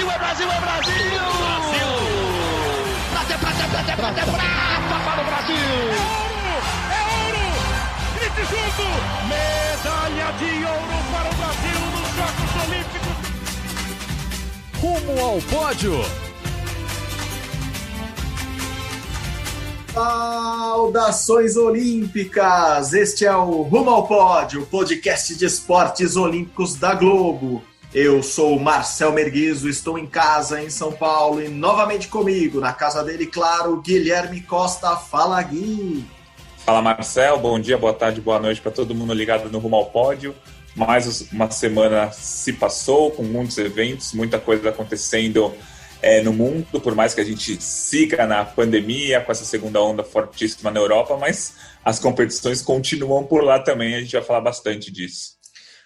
Brasil, é Brasil, é Brasil! Brasil! Prata para o Brasil! É ouro! Grite junto! Medalha de ouro para o Brasil nos Jogos Olímpicos! Rumo ao pódio! Saudações olímpicas! Este é o Rumo ao Pódio, o podcast de esportes olímpicos da Globo. Eu sou o Marcel Merguizo, estou em casa em São Paulo e novamente comigo, na casa dele, claro, Guilherme Costa. Fala, Gui! Fala, Marcel, bom dia, boa tarde, boa noite para todo mundo ligado no Rumo ao Pódio. Mais uma semana se passou com muitos eventos, muita coisa acontecendo no mundo, por mais que a gente siga na pandemia, com essa segunda onda fortíssima na Europa, mas as competições continuam por lá também, a gente vai falar bastante disso.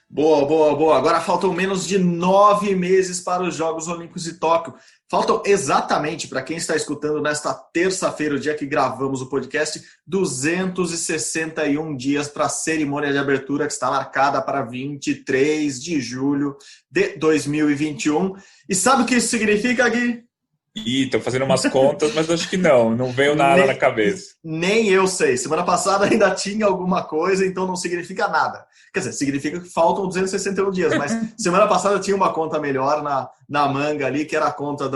Boa. Agora faltam menos de 9 meses para os Jogos Olímpicos de Tóquio. Faltam exatamente, para quem está escutando nesta terça-feira, o dia que gravamos o podcast, 261 dias para a cerimônia de abertura que está marcada para 23 de julho de 2021. E sabe o que isso significa, Gui? Estou fazendo umas contas, mas acho que não veio nada na cabeça. Nem eu sei. Semana passada ainda tinha alguma coisa, então não significa nada. Quer dizer, significa que faltam 261 dias, mas semana passada tinha uma conta melhor na manga ali, que era a conta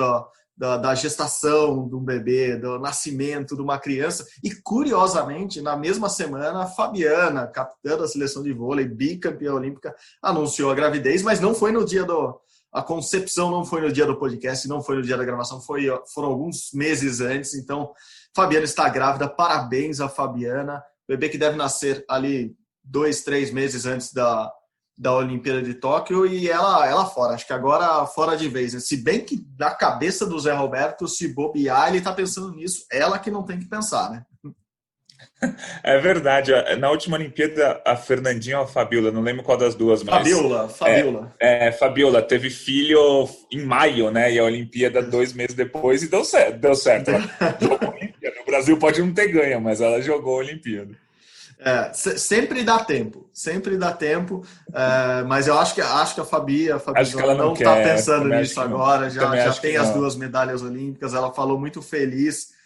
da gestação de um bebê, do nascimento de uma criança. E, curiosamente, na mesma semana, a Fabiana, capitã da seleção de vôlei, bicampeã olímpica, anunciou a gravidez, mas não foi no dia A concepção não foi no dia do podcast, não foi no dia da gravação, foram alguns meses antes. Então, Fabiana está grávida, parabéns a Fabiana. Bebê que deve nascer ali 2-3 meses antes da Olimpíada de Tóquio e ela fora. Acho que agora fora de vez, né? Se bem que na cabeça do Zé Roberto, se bobear, ele está pensando nisso. Ela que não tem que pensar, né? É verdade. Na última Olimpíada, a Fernandinha ou a Fabiola, não lembro qual das duas, mas... Fabiola. Fabiola teve filho em maio, né? E a Olimpíada 2 meses depois, e deu certo. Ela jogou a Olimpíada. O Brasil pode não ter ganho, mas ela jogou a Olimpíada. Sempre dá tempo, mas eu acho que a Fabi não está pensando nisso agora, já tem as 2 medalhas olímpicas, ela falou muito feliz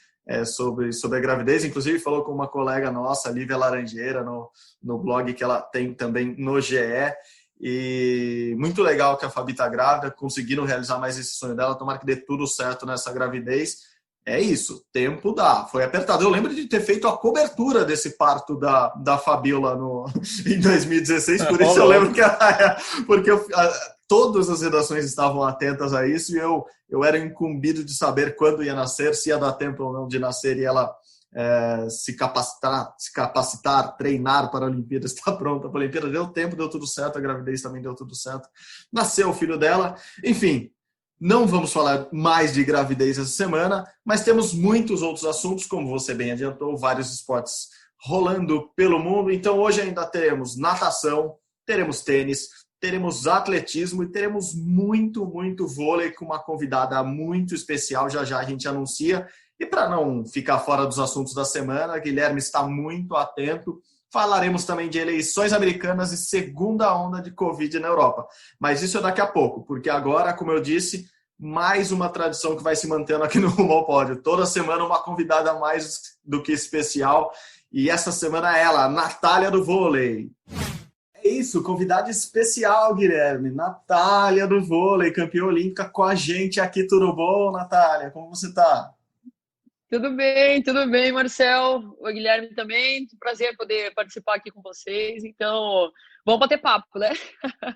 sobre a gravidez, inclusive falou com uma colega nossa, Lívia Laranjeira, no blog que ela tem também no GE, e muito legal que a Fabi está grávida, conseguiram realizar mais esse sonho dela, tomara que dê tudo certo nessa gravidez. É isso, tempo dá, foi apertado. Eu lembro de ter feito a cobertura desse parto da Fabiola em 2016, por isso eu lembro porque todas as redações estavam atentas a isso e eu era incumbido de saber quando ia nascer, se ia dar tempo ou não de nascer e ela se capacitar, treinar para a Olimpíada, estar pronta para a Olimpíada. Deu tempo, deu tudo certo, a gravidez também deu tudo certo. Nasceu o filho dela, enfim. Não vamos falar mais de gravidez essa semana, mas temos muitos outros assuntos, como você bem adiantou, vários esportes rolando pelo mundo. Então hoje ainda teremos natação, teremos tênis, teremos atletismo e teremos muito vôlei com uma convidada muito especial, já a gente anuncia. E para não ficar fora dos assuntos da semana, Guilherme está muito atento. Falaremos também de eleições americanas e segunda onda de Covid na Europa. Mas isso é daqui a pouco, porque agora, como eu disse, mais uma tradição que vai se mantendo aqui no Rumo ao Pódio. Toda semana uma convidada mais do que especial. E essa semana é ela, Natália do vôlei. É isso, convidada especial, Guilherme. Natália do vôlei, campeã olímpica com a gente aqui. Tudo bom, Natália? Como você está? Tudo bem, Marcel. O Guilherme também. Prazer poder participar aqui com vocês. Então, vamos bater papo, né?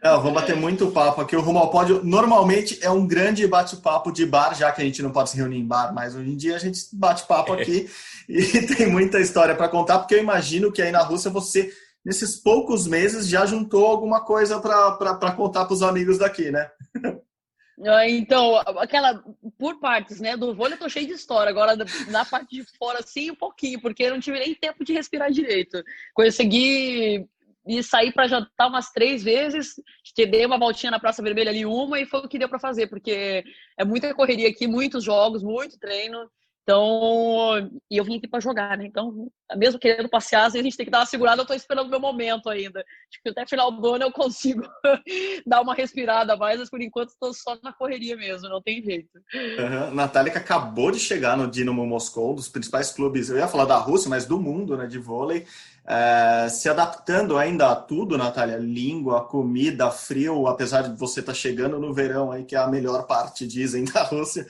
Vamos bater muito papo aqui. O Rumo ao Pódio normalmente é um grande bate-papo de bar, já que a gente não pode se reunir em bar, mas hoje em dia a gente bate papo aqui e tem muita história para contar, porque eu imagino que aí na Rússia você, nesses poucos meses, já juntou alguma coisa para contar para os amigos daqui, né? Então, por partes, né? Do vôlei eu tô cheio de história. Agora, na parte de fora, assim, um pouquinho, porque eu não tive nem tempo de respirar direito. Consegui sair para jantar umas 3 vezes, dei uma voltinha na Praça Vermelha ali e foi o que deu para fazer, porque é muita correria aqui, muitos jogos, muito treino. Então, e eu vim aqui para jogar, né? Então, mesmo querendo passear, a gente tem que dar uma segurada, eu tô esperando o meu momento ainda. Acho que até final do ano eu consigo dar uma respirada a mais, mas por enquanto estou só na correria mesmo, não tem jeito. Natália, que acabou de chegar no Dinamo Moscou, dos principais clubes, eu ia falar da Rússia, mas do mundo, né, de vôlei, se adaptando ainda a tudo, Natália, língua, comida, frio, apesar de você estar chegando no verão aí, que é a melhor parte, dizem, da Rússia,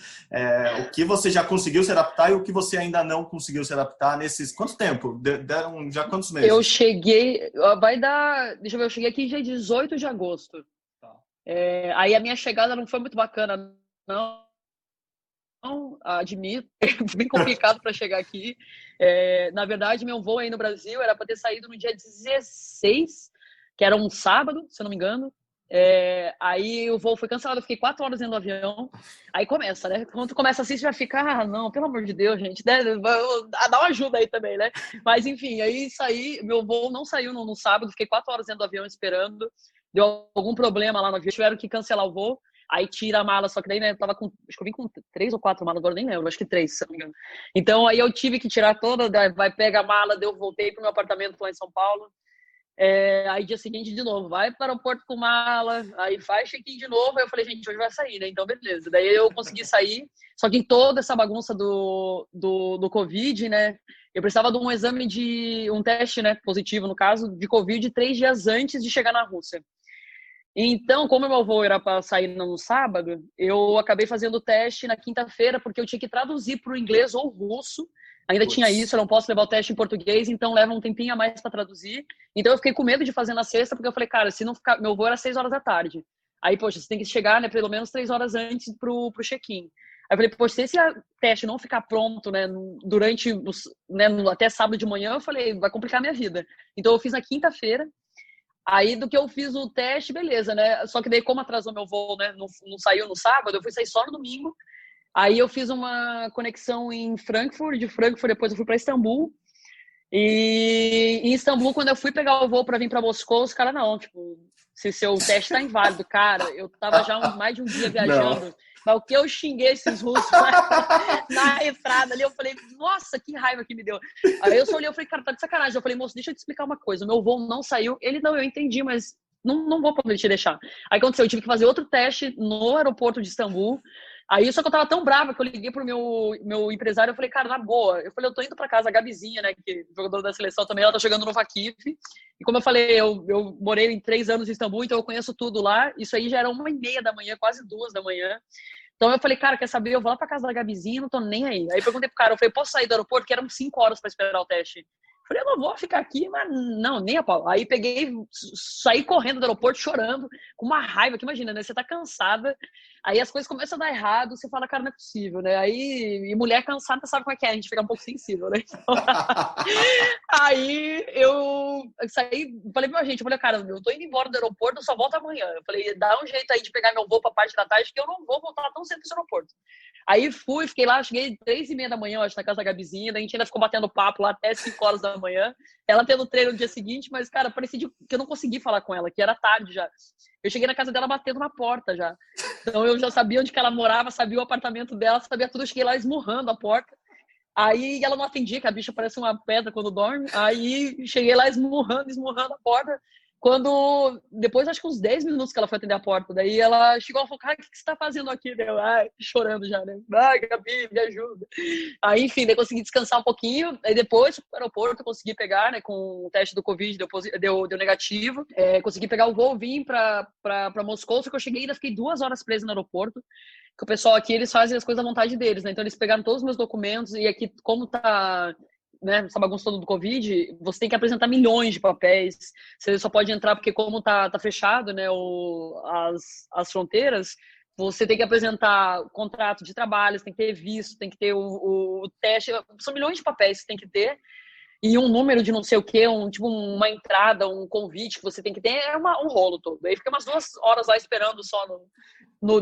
o que você já conseguiu se adaptar e o que você ainda não conseguiu se adaptar nesses... Quanto tempo? Deram já quantos meses? Eu cheguei, deixa eu ver, eu cheguei aqui dia 18 de agosto. Tá. Aí a minha chegada não foi muito bacana, não, admito, foi bem complicado para chegar aqui. Na verdade, meu voo aí no Brasil era para ter saído no dia 16, que era um sábado, se eu não me engano. Aí o voo foi cancelado, eu fiquei 4 horas dentro do avião. Aí começa, né? Quando tu começa assim, você já fica, não, pelo amor de Deus, gente, né? Dá uma ajuda aí também, né? Mas enfim, aí meu voo não saiu no sábado, fiquei 4 horas dentro do avião esperando. Deu algum problema lá no avião, tiveram que cancelar o voo. Aí tira a mala, só que daí, né, acho que eu vim com 3 ou 4 malas, agora nem lembro, acho que 3, se não me engano. Então aí eu tive que tirar toda, pega a mala, voltei pro meu apartamento lá em São Paulo. Aí dia seguinte de novo, vai para o aeroporto com mala, aí faz check-in de novo. Aí eu falei, gente, hoje vai sair, né? Então beleza. Daí eu consegui sair, só que em toda essa bagunça do Covid, né? Eu precisava de um exame um teste, né, positivo no caso, de Covid 3 dias antes de chegar na Rússia. Então, como meu voo era para sair no sábado, eu acabei fazendo o teste na quinta-feira, porque eu tinha que traduzir para o inglês ou russo. Ainda tinha isso, eu não posso levar o teste em português, então leva um tempinho a mais para traduzir. Então eu fiquei com medo de fazer na sexta, porque eu falei, cara, se não ficar, meu voo era 6 horas da tarde. Aí, poxa, você tem que chegar, né, pelo menos 3 horas antes pro check-in. Aí eu falei, poxa, se esse teste não ficar pronto, né, durante, né, até sábado de manhã, eu falei, vai complicar a minha vida. Então eu fiz na quinta-feira. Aí, do que eu fiz o teste, beleza, né? Só que daí, como atrasou meu voo, né? Não saiu no sábado, eu fui sair só no domingo. Aí eu fiz uma conexão em Frankfurt, de Frankfurt depois eu fui para Istambul. E em Istambul, quando eu fui pegar o voo para vir para Moscou, os caras, não, tipo, se seu teste tá inválido. Cara, eu tava já mais de um dia viajando. Não. Mas o que eu xinguei esses russos na entrada ali, eu falei, nossa, que raiva que me deu. Aí eu só olhei, eu falei, cara, tá de sacanagem. Eu falei, moço, deixa eu te explicar uma coisa. O meu voo não saiu. Ele, não, eu entendi, mas não vou poder te deixar. Aí aconteceu, eu tive que fazer outro teste no aeroporto de Istambul. Aí, só que eu tava tão brava que eu liguei pro meu empresário, eu falei, cara, na boa, eu falei, eu tô indo pra casa, a Gabizinha, né, que é jogadora da seleção também, ela tá jogando no Vakif, e como eu falei, eu morei em 3 anos em Istambul, então eu conheço tudo lá, isso aí já era 1h30 da manhã, quase 2 da manhã, então eu falei, cara, quer saber, eu vou lá pra casa da Gabizinha, não tô nem aí. Aí eu perguntei pro cara, eu falei, posso sair do aeroporto? Que eram 5 horas pra esperar o teste. Eu falei, eu não vou ficar aqui, mas não, nem a pau. Aí peguei, saí correndo do aeroporto, chorando, com uma raiva, que imagina, né? Você tá cansada, aí as coisas começam a dar errado, você fala, cara, não é possível, né? Aí, e mulher cansada, sabe como é que é, a gente fica um pouco sensível, né? Então, aí eu saí, falei pra gente, eu falei, cara, eu tô indo embora do aeroporto, eu só volto amanhã. Eu falei, dá um jeito aí de pegar meu voo pra parte da tarde, que eu não vou voltar tão cedo pro aeroporto. Aí fiquei lá, cheguei 3h30 da manhã, acho, na casa da Gabizinha, daí a gente ainda ficou batendo papo lá até 5 horas da manhã. Ela tendo treino no dia seguinte, mas, cara, parecia que eu não consegui falar com ela, que era tarde já. Eu cheguei na casa dela batendo na porta já. Então eu já sabia onde que ela morava, sabia o apartamento dela, sabia tudo. Eu cheguei lá esmurrando a porta. Aí ela não atendia, que a bicha parece uma pedra quando dorme. Aí cheguei lá esmurrando a porta. Quando, depois, acho que uns 10 minutos que ela foi atender a porta, daí ela chegou e falou, cara, o que você tá fazendo aqui? Eu, chorando já, né? Gabi, me ajuda. Aí, enfim, daí consegui descansar um pouquinho, aí depois, no aeroporto, eu consegui pegar, né, com o teste do Covid, deu negativo, consegui pegar o voo, vim pra Moscou, só que eu cheguei e ainda fiquei 2 horas presa no aeroporto, que o pessoal aqui, eles fazem as coisas à vontade deles, né? Então, eles pegaram todos os meus documentos, e aqui, como tá... né, essa bagunça toda do Covid, você tem que apresentar milhões de papéis, você só pode entrar porque como tá fechado, né, as fronteiras, você tem que apresentar contrato de trabalho, você tem que ter visto, tem que ter o teste, são milhões de papéis que você tem que ter, e um número de não sei o que, tipo uma entrada, um convite que você tem que ter, um rolo todo. Aí fiquei umas 2 horas lá esperando só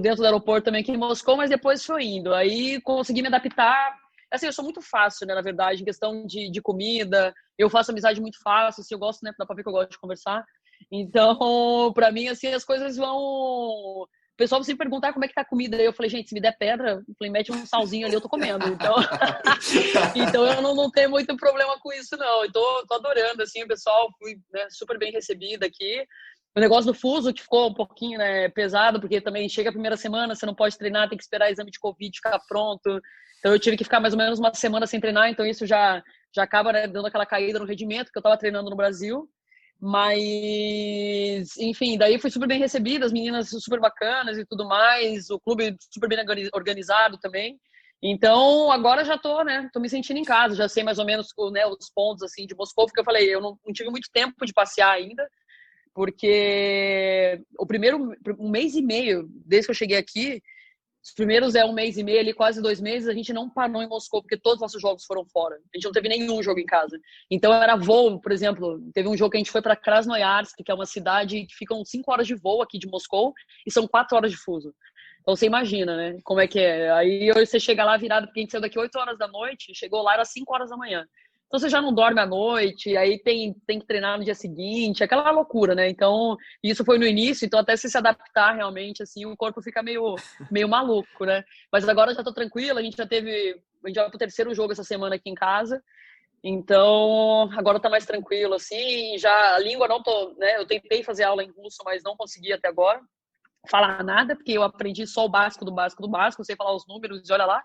dentro do aeroporto também aqui em Moscou, mas depois foi indo. Aí consegui me adaptar. Assim, eu sou muito fácil, né, na verdade, em questão de comida, eu faço amizade muito fácil, assim, eu gosto, né, dá pra ver que eu gosto de conversar, então, pra mim, assim, as coisas vão pessoal sempre perguntar como é que tá a comida. Aí eu falei, gente, se me der pedra, eu falei, mete um salzinho ali, eu tô comendo. Então, então eu não tenho muito problema com isso, não. Eu tô adorando, assim, o pessoal, fui, né, super bem recebida aqui. O negócio do fuso, que ficou um pouquinho, né, pesado, porque também chega a primeira semana, você não pode treinar, tem que esperar exame de Covid ficar pronto. Então eu tive que ficar mais ou menos uma semana sem treinar, então isso já acaba, né, dando aquela caída no rendimento, que eu tava treinando no Brasil. Mas, enfim, daí fui super bem recebida, as meninas super bacanas e tudo mais, o clube super bem organizado também. Então, agora já tô, né, tô me sentindo em casa, já sei mais ou menos, né, os pontos, assim, de Moscou, porque eu falei, eu não tive muito tempo de passear ainda, porque o primeiro, um mês e meio, desde que eu cheguei aqui, os primeiros um mês e meio, ali, quase 2 meses, a gente não parou em Moscou, porque todos os nossos jogos foram fora. A gente não teve nenhum jogo em casa. Então era voo, por exemplo, teve um jogo que a gente foi para Krasnoyarsk, que é uma cidade que ficam 5 horas de voo aqui de Moscou, e são 4 horas de fuso. Então você imagina, né, como é que é. Aí você chega lá virado, porque a gente saiu daqui 8 horas da noite, chegou lá, era 5 horas da manhã. Então você já não dorme à noite, aí tem que treinar no dia seguinte, aquela loucura, né? Então, isso foi no início, então até se adaptar realmente, assim, o corpo fica meio maluco, né? Mas agora já tô tranquila, a gente vai pro terceiro jogo essa semana aqui em casa, então agora tá mais tranquilo, assim, já a língua não tô, né? Eu tentei fazer aula em russo, mas não consegui até agora falar nada, porque eu aprendi só o básico do básico do básico, sei falar os números e olha lá.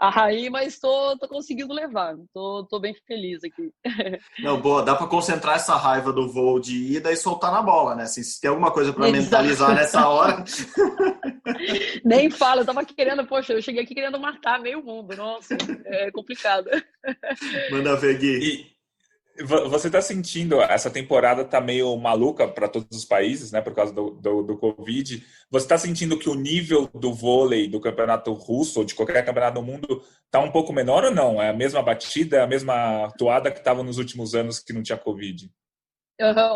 Aí, mas tô conseguindo levar. Tô bem feliz aqui. Não, boa, dá para concentrar essa raiva do voo de ida e soltar na bola, né? Assim, se tem alguma coisa para mentalizar nessa hora. Nem falo, eu tava querendo, poxa, eu cheguei aqui querendo matar meio mundo. Nossa, é complicado. Manda ver, Gui. Você está sentindo, essa temporada está meio maluca para todos os países, né, por causa do Covid. Você está sentindo que o nível do vôlei do campeonato russo, ou de qualquer campeonato do mundo, está um pouco menor ou não? É a mesma batida, a mesma toada que estava nos últimos anos que não tinha Covid?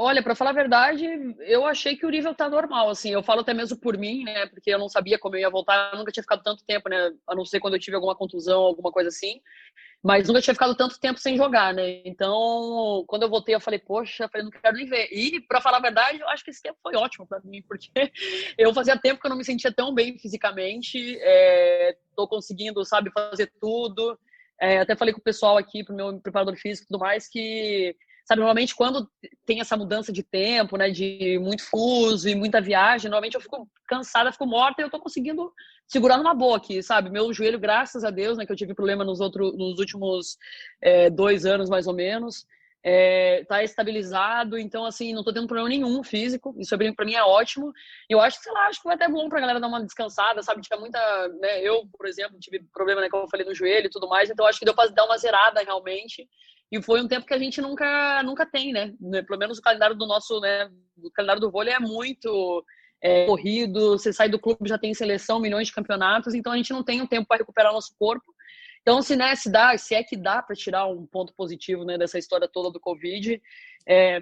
Olha, para falar a verdade, eu achei que o nível tá normal, assim, eu falo até mesmo por mim, né, porque eu não sabia como eu ia voltar, eu nunca tinha ficado tanto tempo, né, a não ser quando eu tive alguma contusão, alguma coisa assim, mas nunca tinha ficado tanto tempo sem jogar, né, então, quando eu voltei, eu falei, poxa, não quero nem ver, e para falar a verdade, eu acho que esse tempo foi ótimo para mim, porque eu fazia tempo que eu não me sentia tão bem fisicamente, tô conseguindo, sabe, fazer tudo, até falei com o pessoal aqui, pro meu preparador físico e tudo mais, que sabe, normalmente quando tem essa mudança de tempo, né, de muito fuso e muita viagem, normalmente eu fico cansada, fico morta e eu tô conseguindo segurar numa boa aqui, sabe? Meu joelho, graças a Deus, né, que eu tive problema nos últimos 2 anos, mais ou menos, tá estabilizado, então, assim, não tô tendo problema nenhum físico, isso pra mim é ótimo. Eu acho que, sei lá, acho que vai até bom pra galera dar uma descansada, sabe? Tinha muita, né, eu, por exemplo, tive problema, né, como eu falei, no joelho e tudo mais, então acho que deu pra dar uma zerada, realmente. E foi um tempo que a gente nunca tem, né? Pelo menos o calendário do nosso, né? O calendário do vôlei é muito corrido. Você sai do clube, já tem seleção, milhões de campeonatos. Então a gente não tem o tempo para recuperar o nosso corpo. Então, se é que dá para tirar um ponto positivo, né, dessa história toda do Covid,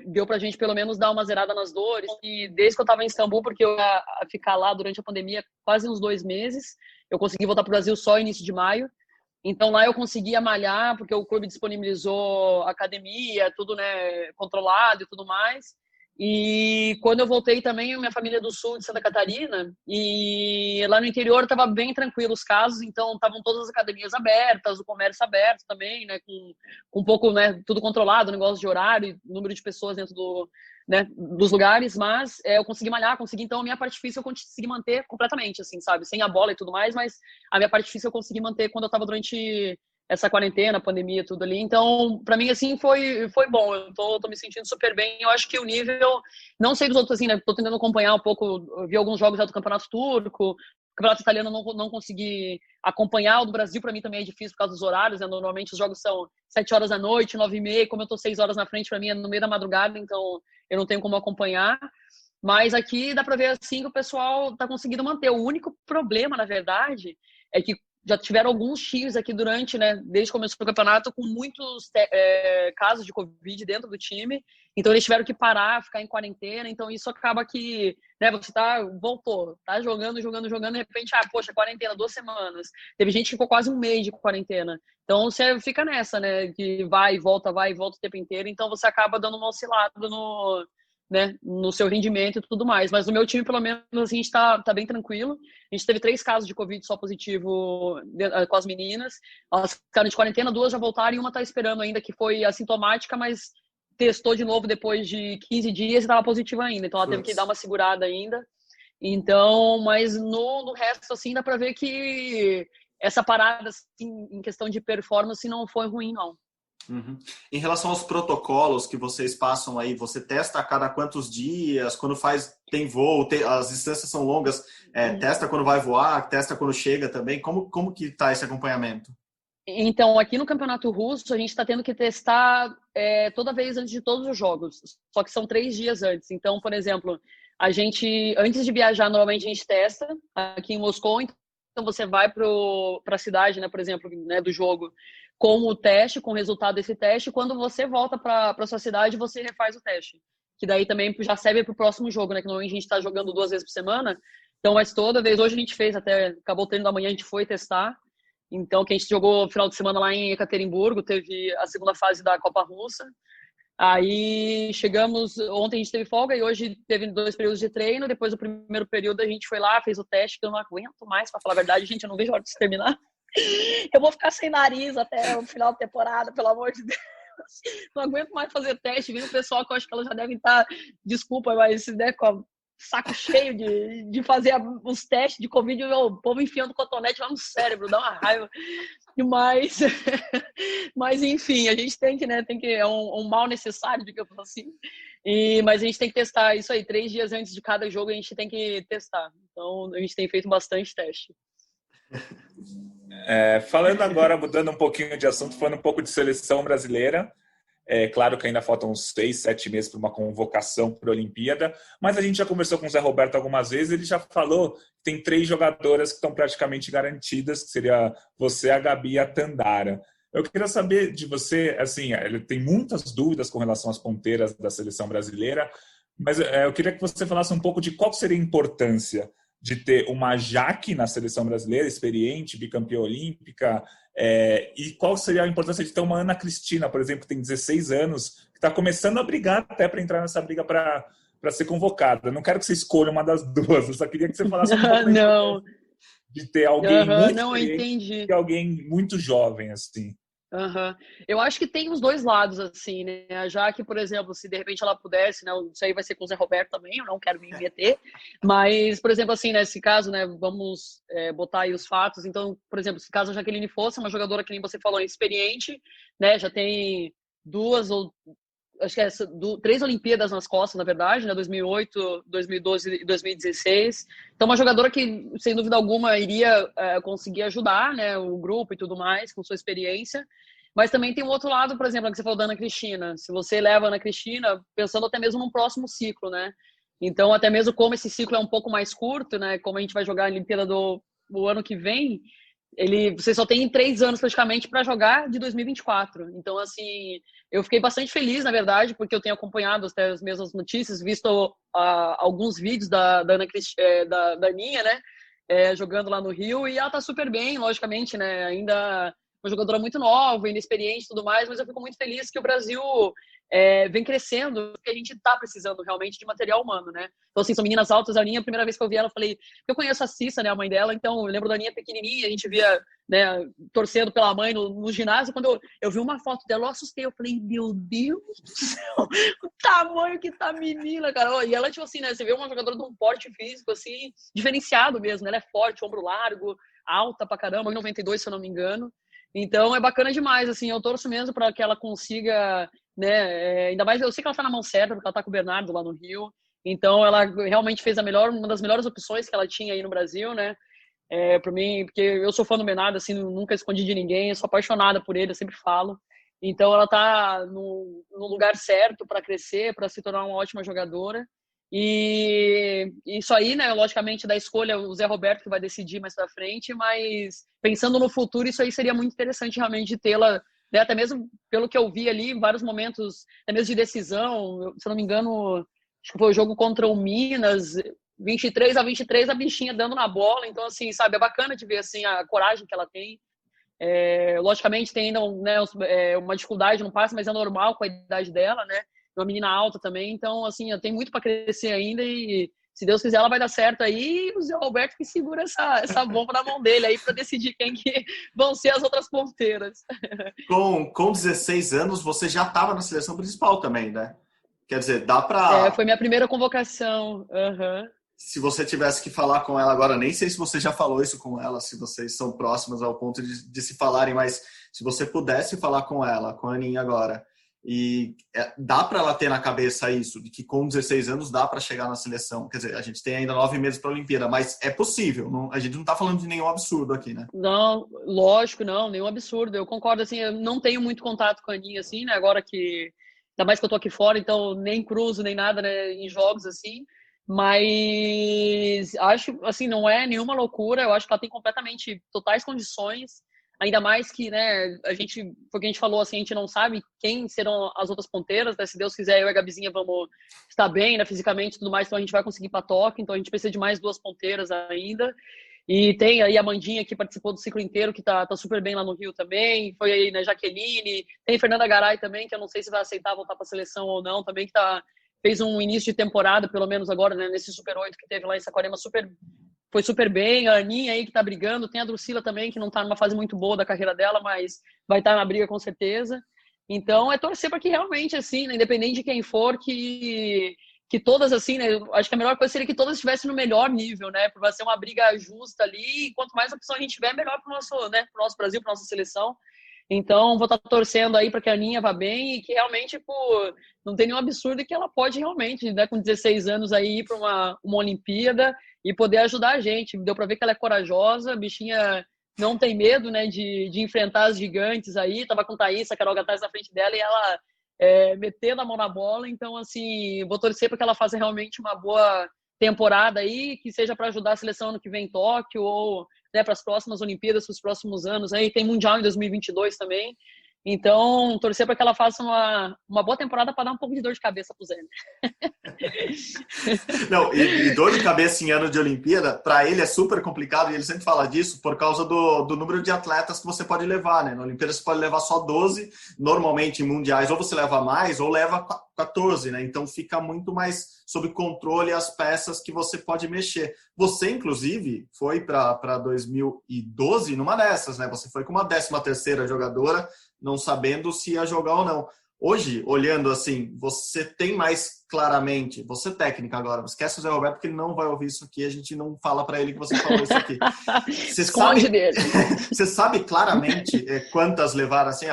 deu pra gente pelo menos dar uma zerada nas dores. E desde que eu estava em Istambul, porque eu ia ficar lá durante a pandemia quase uns 2 meses, eu consegui voltar pro Brasil só início de maio. Então lá eu conseguia malhar, porque o clube disponibilizou academia, tudo, né, controlado e tudo mais. E quando eu voltei também, minha família é do sul de Santa Catarina, e lá no interior estava bem tranquilo os casos, então estavam todas as academias abertas, o comércio aberto também, né, com um pouco, né, tudo controlado, negócio de horário, número de pessoas dentro né, dos lugares, mas eu consegui malhar, então a minha parte difícil eu consegui manter completamente, assim, sabe, sem a bola e tudo mais, mas a minha parte difícil eu consegui manter quando eu estava durante essa quarentena, pandemia, tudo ali. Então, para mim, assim, foi bom. Eu tô me sentindo super bem. Eu acho que o nível, não sei dos outros, assim, né? Tô tentando acompanhar um pouco, vi alguns jogos já do Campeonato Turco, o Campeonato Italiano não consegui acompanhar. O do Brasil, para mim, também é difícil por causa dos horários, né? Normalmente os jogos são 7 horas da noite, 9h30. Como eu tô 6 horas na frente, para mim é no meio da madrugada, então eu não tenho como acompanhar. Mas aqui dá para ver, assim, que o pessoal tá conseguindo manter. O único problema, na verdade, é que já tiveram alguns times aqui durante, né, desde que começou o campeonato, com muitos casos de Covid dentro do time. Então eles tiveram que parar, ficar em quarentena. Então isso acaba que, né, você voltou, tá jogando, de repente, poxa, quarentena, 2 semanas. Teve gente que ficou quase um mês de quarentena. Então você fica nessa, né, que vai e volta o tempo inteiro. Então você acaba dando uma oscilada né, no seu rendimento e tudo mais. Mas no meu time, pelo menos, a gente tá bem tranquilo. A gente teve 3 casos de Covid só positivo com as meninas. Elas ficaram de quarentena, 2 já voltaram e uma tá esperando ainda, que foi assintomática, mas testou de novo depois de 15 dias e estava positiva ainda. Então ela teve que dar uma segurada ainda. Então, mas no resto, assim, dá para ver que essa parada, assim, em questão de performance, não foi ruim, não. Uhum. Em relação aos protocolos que vocês passam aí, você testa a cada quantos dias? Quando tem voo, as distâncias são longas, testa quando vai voar, testa quando chega também? Como que tá esse acompanhamento? Então, aqui no Campeonato Russo, a gente está tendo que testar toda vez antes de todos os jogos, só que são 3 dias antes. Então, por exemplo, a gente, antes de viajar, normalmente a gente testa aqui em Moscou, então você vai para a cidade, né, por exemplo, né, do jogo, com o teste, com o resultado desse teste. Quando você volta para a sua cidade, você refaz o teste, que daí também já serve para o próximo jogo, né, que normalmente a gente está jogando 2 vezes por semana. Então, mas toda vez, hoje a gente fez, até acabou o treino da manhã, a gente foi testar. Então, que a gente jogou no final de semana lá em Ekaterimburgo, teve a segunda fase da Copa Russa. Aí chegamos, ontem a gente teve folga e hoje teve 2 períodos de treino. Depois do primeiro período a gente foi lá, fez o teste, que eu não aguento mais, para falar a verdade, gente, eu não vejo a hora de terminar. Eu vou ficar sem nariz até o final da temporada, pelo amor de Deus. Não aguento mais fazer teste, vindo o pessoal que eu acho que elas já devem estar, desculpa, mas né, com saco cheio de fazer os testes de Covid, o povo enfiando cotonete lá no cérebro, dá uma raiva. Mas enfim, a gente tem que, né, é um mal necessário, digamos assim. Mas a gente tem que testar isso aí, 3 dias antes de cada jogo a gente tem que testar. Então a gente tem feito bastante teste. Falando agora, mudando um pouquinho de assunto, falando um pouco de seleção brasileira. Claro que ainda faltam uns 6, 7 meses para uma convocação para a Olimpíada, mas a gente já conversou com o Zé Roberto algumas vezes, ele já falou que tem 3 jogadoras que estão praticamente garantidas, que seria você, a Gabi e a Tandara. Eu queria saber de você, assim, ele tem muitas dúvidas com relação às ponteiras da seleção brasileira, mas eu queria que você falasse um pouco de qual seria a importância de ter uma Jaque na seleção brasileira, experiente, bicampeã olímpica, e qual seria a importância de ter uma Ana Cristina, por exemplo, que tem 16 anos, que está começando a brigar até para entrar nessa briga para ser convocada. Eu não quero que você escolha uma das duas, eu só queria que você falasse um pouco de ter alguém muito experiente e alguém muito jovem, assim. Uhum. Eu acho que tem os 2 lados, assim, né? Já que, por exemplo, se de repente ela pudesse, né? Isso aí vai ser com o Zé Roberto também, eu não quero me meter. Mas, por exemplo, assim, nesse caso, né? Vamos botar aí os fatos. Então, por exemplo, se caso a Jaqueline fosse uma jogadora que nem você falou, experiente, né? Já tem 2 ou acho que 3 Olimpíadas nas costas, na verdade, né? 2008, 2012 e 2016. Então, uma jogadora que, sem dúvida alguma, iria conseguir ajudar, né? O grupo e tudo mais, com sua experiência. Mas também tem um outro lado, por exemplo, que você falou da Ana Cristina. Se você leva a Ana Cristina, pensando até mesmo num próximo ciclo, né? Então, até mesmo como esse ciclo é um pouco mais curto, né? Como a gente vai jogar a Olimpíada do ano que vem, você só tem 3 anos praticamente para jogar de 2024. Então, assim, eu fiquei bastante feliz, na verdade, porque eu tenho acompanhado até as mesmas notícias, visto alguns vídeos da Aninha, né, jogando lá no Rio, e ela tá super bem, logicamente, né, ainda uma jogadora muito nova, inexperiente e tudo mais, mas eu fico muito feliz que o Brasil vem crescendo, porque a gente tá precisando realmente de material humano, né? Então, assim, são meninas altas. A Aninha, a primeira vez que eu vi ela, eu falei, eu conheço a Cissa, né, a mãe dela, então eu lembro da Aninha pequenininha, a gente via, né, torcendo pela mãe no ginásio. Quando eu vi uma foto dela, eu assustei, eu falei, meu Deus do céu, o tamanho que tá a menina, cara. E ela, tipo assim, né, você vê uma jogadora de um porte físico, assim, diferenciado mesmo, né? Ela é forte, ombro largo, alta pra caramba, 1,92, se eu não me engano. Então é bacana demais, assim, eu torço mesmo para que ela consiga, né, ainda mais, eu sei que ela tá na mão certa, porque ela tá com o Bernardo lá no Rio, então ela realmente fez uma das melhores opções que ela tinha aí no Brasil, né, para mim, porque eu sou fã do Bernardo, assim, nunca escondi de ninguém, eu sou apaixonada por ele, eu sempre falo, então ela tá no lugar certo para crescer, para se tornar uma ótima jogadora. E isso aí, né, logicamente, da escolha, o Zé Roberto que vai decidir mais pra frente, mas pensando no futuro, isso aí seria muito interessante realmente de tê-la, né, até mesmo pelo que eu vi ali, em vários momentos, até mesmo de decisão, se eu não me engano, acho que foi o jogo contra o Minas, 23-23, a bichinha dando na bola, então, assim, sabe, é bacana de ver, assim, a coragem que ela tem. Logicamente tem ainda uma dificuldade no passe, mas é normal com a idade dela, né? uma menina alta também, então, assim, eu tenho muito para crescer ainda e, se Deus quiser, ela vai dar certo aí, e o Zé Roberto que segura essa bomba na mão dele aí para decidir quem que vão ser as outras ponteiras. Com 16 anos, você já estava na seleção principal também, né? Quer dizer, dá para... Foi minha primeira convocação. Uhum. Se você tivesse que falar com ela agora, nem sei se você já falou isso com ela, se vocês são próximas ao ponto de se falarem, mas se você pudesse falar com ela, com a Aninha agora, e dá para ela ter na cabeça isso, de que com 16 anos dá para chegar na seleção. Quer dizer, a gente tem ainda 9 meses para a Olimpíada, mas é possível. Não, a gente não está falando de nenhum absurdo aqui, né? Não, lógico, não, nenhum absurdo. Eu concordo, assim, eu não tenho muito contato com a Aninha, assim, né? Agora que, ainda mais que eu tô aqui fora, então nem cruzo, nem nada, né, em jogos, assim. Mas acho, assim, não é nenhuma loucura. Eu acho que ela tem completamente totais condições. Ainda mais que, né, foi o que a gente falou, assim, a gente não sabe quem serão as outras ponteiras, né? Se Deus quiser, eu e a Gabizinha vamos estar bem, né, fisicamente e tudo mais, então a gente vai conseguir ir para Tóquio, então a gente precisa de mais 2 ponteiras ainda. E tem aí a Mandinha, que participou do ciclo inteiro, que tá super bem lá no Rio também, foi aí, né, Jaqueline, tem Fernanda Garay também, que eu não sei se vai aceitar voltar para a seleção ou não, também que fez um início de temporada, pelo menos agora, né, nesse Super 8 que teve lá em Saquarema, foi super bem. A Aninha aí que tá brigando, tem a Drusila também, que não tá numa fase muito boa da carreira dela, mas vai estar na briga com certeza. Então é torcer para que realmente, assim, né, independente de quem for, que todas, assim, né, eu acho que a melhor coisa seria que todas estivessem no melhor nível, né, para ser uma briga justa ali, e quanto mais opção a gente tiver, melhor pro nosso Brasil, pra nossa seleção. Então, vou estar torcendo aí para que a Aninha vá bem e que realmente, tipo, não tem nenhum absurdo que ela pode realmente, né, com 16 anos aí, ir para uma Olimpíada e poder ajudar a gente. Deu para ver que ela é corajosa, a bichinha não tem medo, né, de enfrentar as gigantes aí. Tava com a Thaís, a Carol Gataz na frente dela e ela metendo a mão na bola. Então, assim, vou torcer para que ela faça realmente uma boa temporada aí, que seja para ajudar a seleção ano que vem em Tóquio ou, né, para as próximas Olimpíadas, para os próximos anos. Aí tem Mundial em 2022 também. Então, torcer para que ela faça uma boa temporada para dar um pouco de dor de cabeça pro Zé. Não, e dor de cabeça em ano de Olimpíada, para ele é super complicado, e ele sempre fala disso, por causa do número de atletas que você pode levar, né? Na Olimpíada você pode levar só 12, normalmente em mundiais ou você leva mais ou leva 14, né? Então fica muito mais sob controle as peças que você pode mexer. Você, inclusive, foi para 2012 numa dessas, né? Você foi com uma 13ª jogadora, não sabendo se ia jogar ou não. Hoje, olhando assim, você tem mais claramente, você técnica agora, esquece o Zé Roberto porque ele não vai ouvir isso aqui, a gente não fala para ele que você falou isso aqui. Você sabe claramente quantas levaram assim,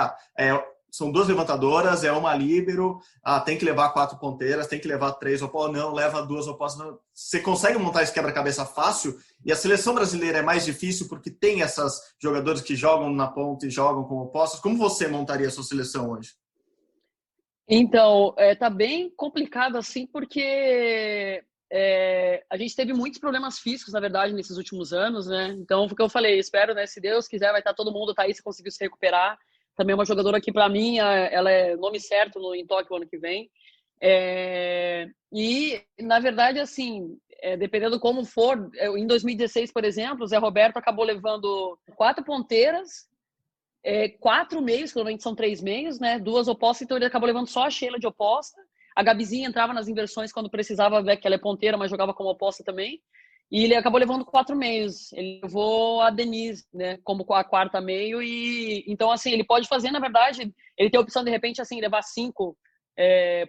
são 2 levantadoras, é uma líbero, tem que levar 4 ponteiras, tem que levar 3 opostas, não, leva 2 opostas. Não. Você consegue montar esse quebra-cabeça fácil? E a seleção brasileira é mais difícil porque tem essas jogadores que jogam na ponta e jogam com opostos. Como você montaria a sua seleção hoje? Então, tá bem complicado assim, porque a gente teve muitos problemas físicos, na verdade, nesses últimos anos, né? Então, foi o que eu falei, espero, né? Se Deus quiser, vai estar todo mundo, Thaís conseguiu se recuperar. Também é uma jogadora que, para mim, ela é nome certo em Tóquio ano que vem. E, na verdade, assim, dependendo como for, em 2016, por exemplo, o Zé Roberto acabou levando 4 ponteiras, 4 meios, que normalmente são 3 meios, né? 2 opostas, então ele acabou levando só a Sheila de oposta. A Gabizinha entrava nas inversões quando precisava, ver que ela é ponteira, mas jogava como oposta também. E ele acabou levando 4 meios. Ele levou a Denise, né, como a 4ª meio. E então, assim, ele pode fazer, na verdade, ele tem a opção, de repente, assim, levar 5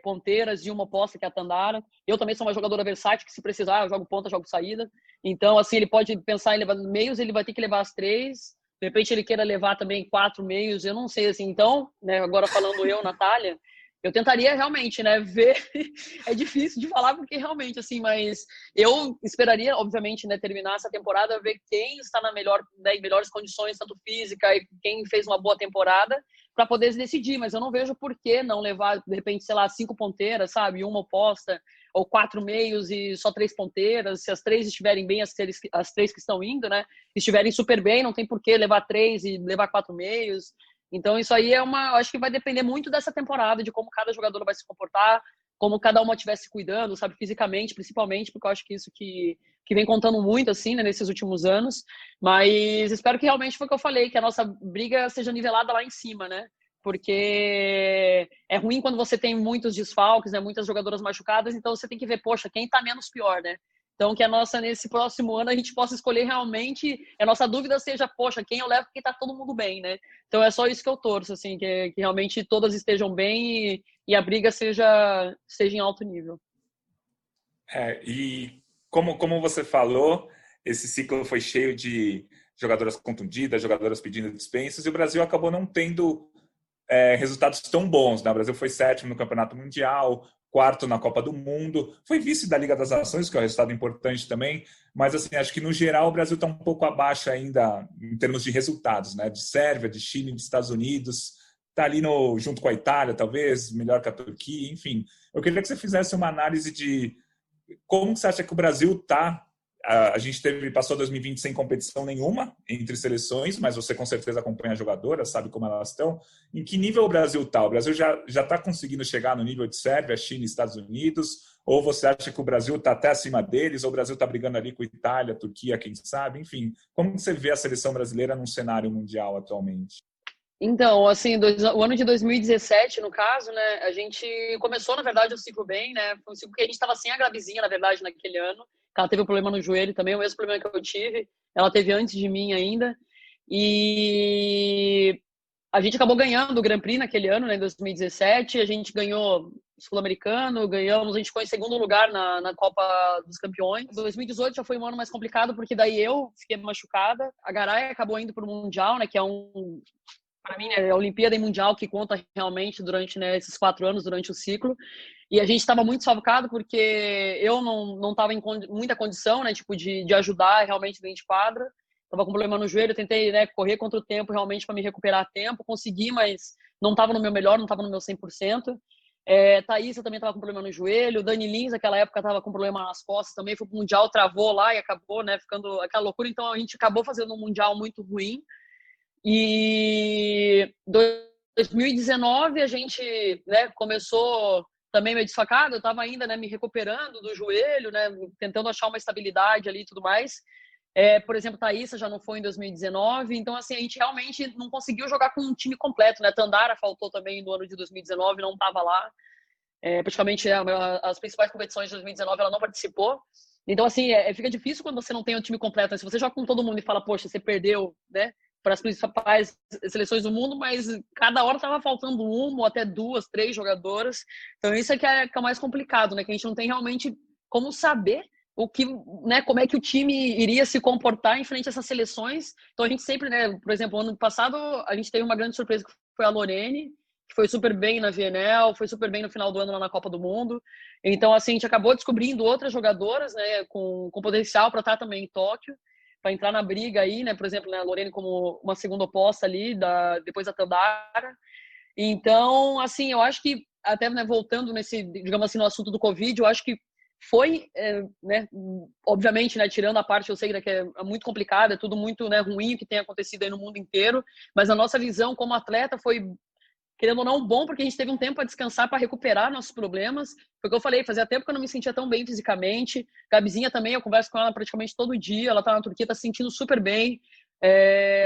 ponteiras e uma oposta, que é a Tandara. Eu também sou uma jogadora versátil, que se precisar, eu jogo ponta, jogo saída. Então, assim, ele pode pensar em levar meios, ele vai ter que levar as 3. De repente, ele queira levar também 4 meios, eu não sei, assim. Então, né, agora falando eu, Natália, eu tentaria realmente, né, ver. É difícil de falar porque realmente, assim, mas eu esperaria, obviamente, né, terminar essa temporada, ver quem está em melhores condições, tanto física, e quem fez uma boa temporada, para poder decidir. Mas eu não vejo por que não levar, de repente, sei lá, 5 ponteiras, sabe, uma oposta, ou 4 meios e só 3 ponteiras. Se as 3 estiverem bem, as 3 que estão indo, né, estiverem super bem, não tem por que levar 3 e levar 4 meios. Então, isso aí acho que vai depender muito dessa temporada, de como cada jogador vai se comportar, como cada uma estiver se cuidando, sabe, fisicamente, principalmente, porque eu acho que isso que vem contando muito, assim, né, nesses últimos anos. Mas espero que realmente foi o que eu falei, que a nossa briga seja nivelada lá em cima, né? Porque é ruim quando você tem muitos desfalques, né? Muitas jogadoras machucadas, então você tem que ver, poxa, quem tá menos pior, né? Então, que nesse próximo ano, a gente possa escolher realmente, a nossa dúvida seja, poxa, quem eu levo, porque tá todo mundo bem, né? Então, é só isso que eu torço, assim, que realmente todas estejam bem e a briga seja em alto nível. E como você falou, esse ciclo foi cheio de jogadoras contundidas, jogadoras pedindo dispensas, e o Brasil acabou não tendo resultados tão bons, né? O Brasil foi 7º no Campeonato Mundial, 4º na Copa do Mundo, foi vice da Liga das Nações, que é um resultado importante também, mas assim, acho que no geral o Brasil está um pouco abaixo ainda em termos de resultados, né? De Sérvia, de Chile, de Estados Unidos, está ali junto com a Itália, talvez, melhor que a Turquia, enfim. Eu queria que você fizesse uma análise de como você acha que o Brasil está. A gente passou 2020 sem competição nenhuma entre seleções, mas você com certeza acompanha as jogadoras, sabe como elas estão. Em que nível o Brasil está? O Brasil já está conseguindo chegar no nível de Sérvia, China e Estados Unidos? Ou você acha que o Brasil está até acima deles? Ou o Brasil está brigando ali com a Itália, Turquia, quem sabe? Enfim, como você vê a seleção brasileira num cenário mundial atualmente? Então, assim, o ano de 2017, no caso, né, a gente começou, na verdade, o ciclo bem, né? Foi um ciclo que a gente estava sem a Gabizinha, na verdade, naquele ano. Ela teve um problema no joelho também, o mesmo problema que eu tive. Ela teve antes de mim ainda. E a gente acabou ganhando o Grand Prix naquele ano, né, em 2017. A gente ganhou o Sul-Americano, a gente ficou em segundo lugar na Copa dos Campeões. 2018 já foi um ano mais complicado, porque daí eu fiquei machucada. A Garay acabou indo para o Mundial, né, que é para mim, é a Olimpíada e Mundial que conta realmente durante, né, esses 4 anos, durante o ciclo. E a gente estava muito sufocado porque eu não estava em muita condição, né, tipo, de ajudar realmente dentro de quadra. Estava com problema no joelho, tentei, né, correr contra o tempo realmente para me recuperar a tempo. Consegui, mas não estava no meu melhor, não estava no meu 100%. Thaísa também estava com problema no joelho. Dani Lins, naquela época, estava com problema nas costas também. Foi pro Mundial, travou lá e acabou, né, ficando aquela loucura. Então, a gente acabou fazendo um Mundial muito ruim. E 2019 a gente, né, começou também meio desfacado, eu estava ainda, né, me recuperando do joelho, né, tentando achar uma estabilidade ali e tudo mais. Por exemplo, Thaísa já não foi em 2019, então assim, a gente realmente não conseguiu jogar com um time completo, né? Tandara faltou também no ano de 2019, não estava lá. Praticamente as principais competições de 2019 ela não participou. Então assim, fica difícil quando você não tem um time completo, né? Se você joga com todo mundo e fala, poxa, você perdeu, né, para as principais seleções do mundo, mas cada hora estava faltando uma ou até 2, 3 jogadoras. Então isso é que é o mais complicado, né? Que a gente não tem realmente como saber o que, né, como é que o time iria se comportar em frente a essas seleções. Então a gente sempre, né, por exemplo, ano passado a gente teve uma grande surpresa que foi a Lorene, que foi super bem na VNL, foi super bem no final do ano lá na Copa do Mundo. Então assim, a gente acabou descobrindo outras jogadoras, né, com potencial para estar também em Tóquio, para entrar na briga aí, né? Por exemplo, né, a Lorene como uma segunda oposta ali, depois da Tandara. Então, assim, eu acho que, até, né, voltando digamos assim, no assunto do Covid, eu acho que foi, né, obviamente, né, tirando a parte, eu sei, né, que é muito complicado, é tudo muito, né, ruim que tem acontecido aí no mundo inteiro, mas a nossa visão como atleta foi, querendo ou não, bom, porque a gente teve um tempo para descansar, para recuperar nossos problemas. Foi o que eu falei, fazia tempo que eu não me sentia tão bem fisicamente. Gabizinha também, eu converso com ela praticamente todo dia, ela tá na Turquia, tá se sentindo super bem.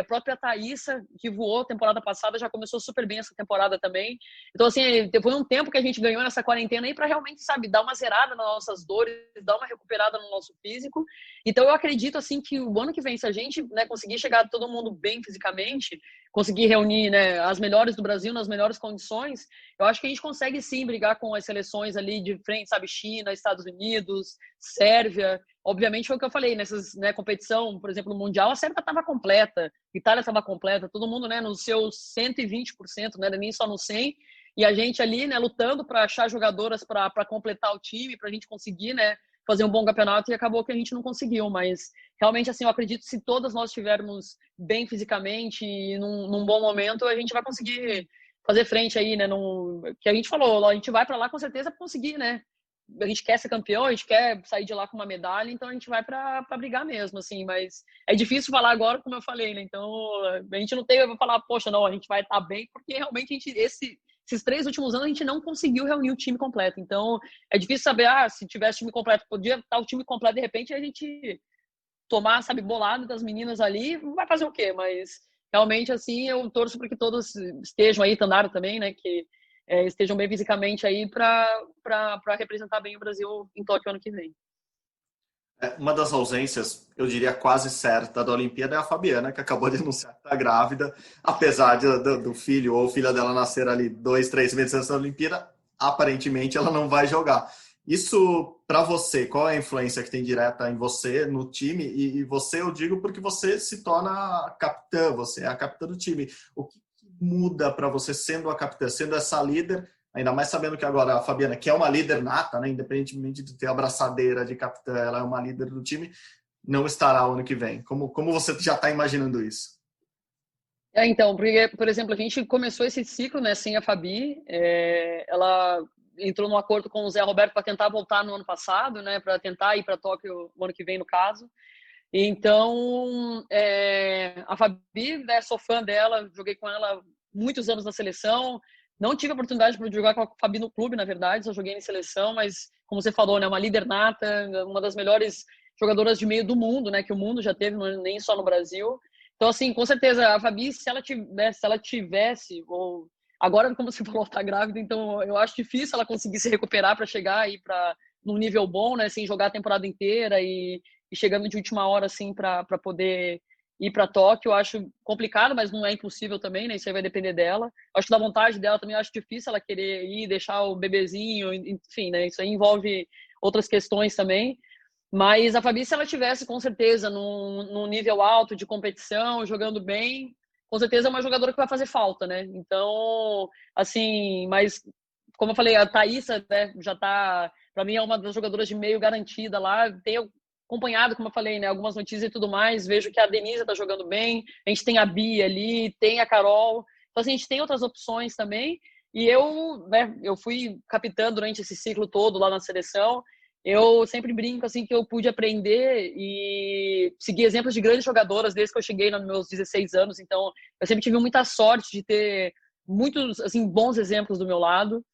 A própria Thaísa, que voou temporada passada, já começou super bem essa temporada também. Então, assim, foi um tempo que a gente ganhou nessa quarentena aí para realmente, sabe, dar uma zerada nas nossas dores, dar uma recuperada no nosso físico. Então, eu acredito, assim, que o ano que vem, se a gente, né, conseguir chegar todo mundo bem fisicamente, conseguir reunir, né, as melhores do Brasil nas melhores condições, eu acho que a gente consegue sim brigar com as seleções ali de frente, sabe, China, Estados Unidos, Sérvia. Obviamente foi o que eu falei, nessas, né, competição, por exemplo, no Mundial, a Sérvia estava completa, a Itália estava completa, todo mundo, né, nos seus 120%, né, nem só no 100%, e a gente ali, né, lutando para achar jogadoras para completar o time, para a gente conseguir, né, fazer um bom campeonato, e acabou que a gente não conseguiu, mas realmente, assim, eu acredito que se todas nós estivermos bem fisicamente e num bom momento, a gente vai conseguir fazer frente aí, né, que a gente falou, a gente vai para lá com certeza para conseguir, né, a gente quer ser campeão, a gente quer sair de lá com uma medalha, então a gente vai para brigar mesmo, assim, mas é difícil falar agora, como eu falei, né, então a gente não tem, eu vou falar, poxa, não, a gente vai estar bem, porque realmente esses 3 últimos anos a gente não conseguiu reunir o time completo, então é difícil saber, se tivesse time completo, podia estar o time completo, de repente a gente tomar, sabe, bolado das meninas ali, vai fazer o quê? Mas realmente, assim, eu torço para que todos estejam aí, Tandara também, né, que estejam bem fisicamente aí para representar bem o Brasil em Tóquio ano que vem. Uma das ausências, eu diria quase certa, da Olimpíada é a Fabiana, que acabou de anunciar que está grávida, apesar do filho ou filha dela nascer ali 2, 3 meses antes da Olimpíada, aparentemente ela não vai jogar. Isso, para você, qual é a influência que tem direta em você, no time? E você, eu digo porque você se torna a capitã, você é a capitã do time. O que muda para você sendo a capitã, sendo essa líder? Ainda mais sabendo que agora a Fabiana, que é uma líder nata, né, independentemente de ter a braçadeira de capitã, ela é uma líder do time, não estará o ano que vem. Como você já está imaginando isso? Então, porque, por exemplo, a gente começou esse ciclo, né, sem a Fabi, ela entrou num acordo com o Zé Roberto para tentar voltar no ano passado, né, para tentar ir para Tóquio o ano que vem, no caso. Então, a Fabi, né, sou fã dela, joguei com ela muitos anos na seleção. Não tive a oportunidade de jogar com a Fabi no clube, na verdade, só joguei em seleção, mas, como você falou, né, uma líder nata, uma das melhores jogadoras de meio do mundo, né, que o mundo já teve, nem só no Brasil. Então, assim, com certeza, a Fabi, se ela tivesse, ou agora, como você falou, tá grávida, então eu acho difícil ela conseguir se recuperar para chegar aí num nível bom, né, sem jogar a temporada inteira e chegando de última hora, assim, para poder ir para Tóquio. Eu acho complicado, mas não é impossível também, né? Isso aí vai depender dela. Acho que da vontade dela também, eu acho difícil ela querer ir, deixar o bebezinho, enfim, né? Isso aí envolve outras questões também. Mas a Fabi, se ela tivesse, com certeza, num nível alto de competição, jogando bem, com certeza é uma jogadora que vai fazer falta, né? Então, assim, mas como eu falei, a Thaísa, né, já tá, para mim é uma das jogadoras de meio garantida lá. Tenho acompanhado, como eu falei, né, algumas notícias e tudo mais, vejo que a Denise tá jogando bem, a gente tem a Bia ali, tem a Carol, então assim, a gente tem outras opções também, e eu fui capitã durante esse ciclo todo lá na seleção. Eu sempre brinco assim que eu pude aprender e seguir exemplos de grandes jogadoras desde que eu cheguei nos meus 16 anos, então eu sempre tive muita sorte de ter muitos assim bons exemplos do meu lado.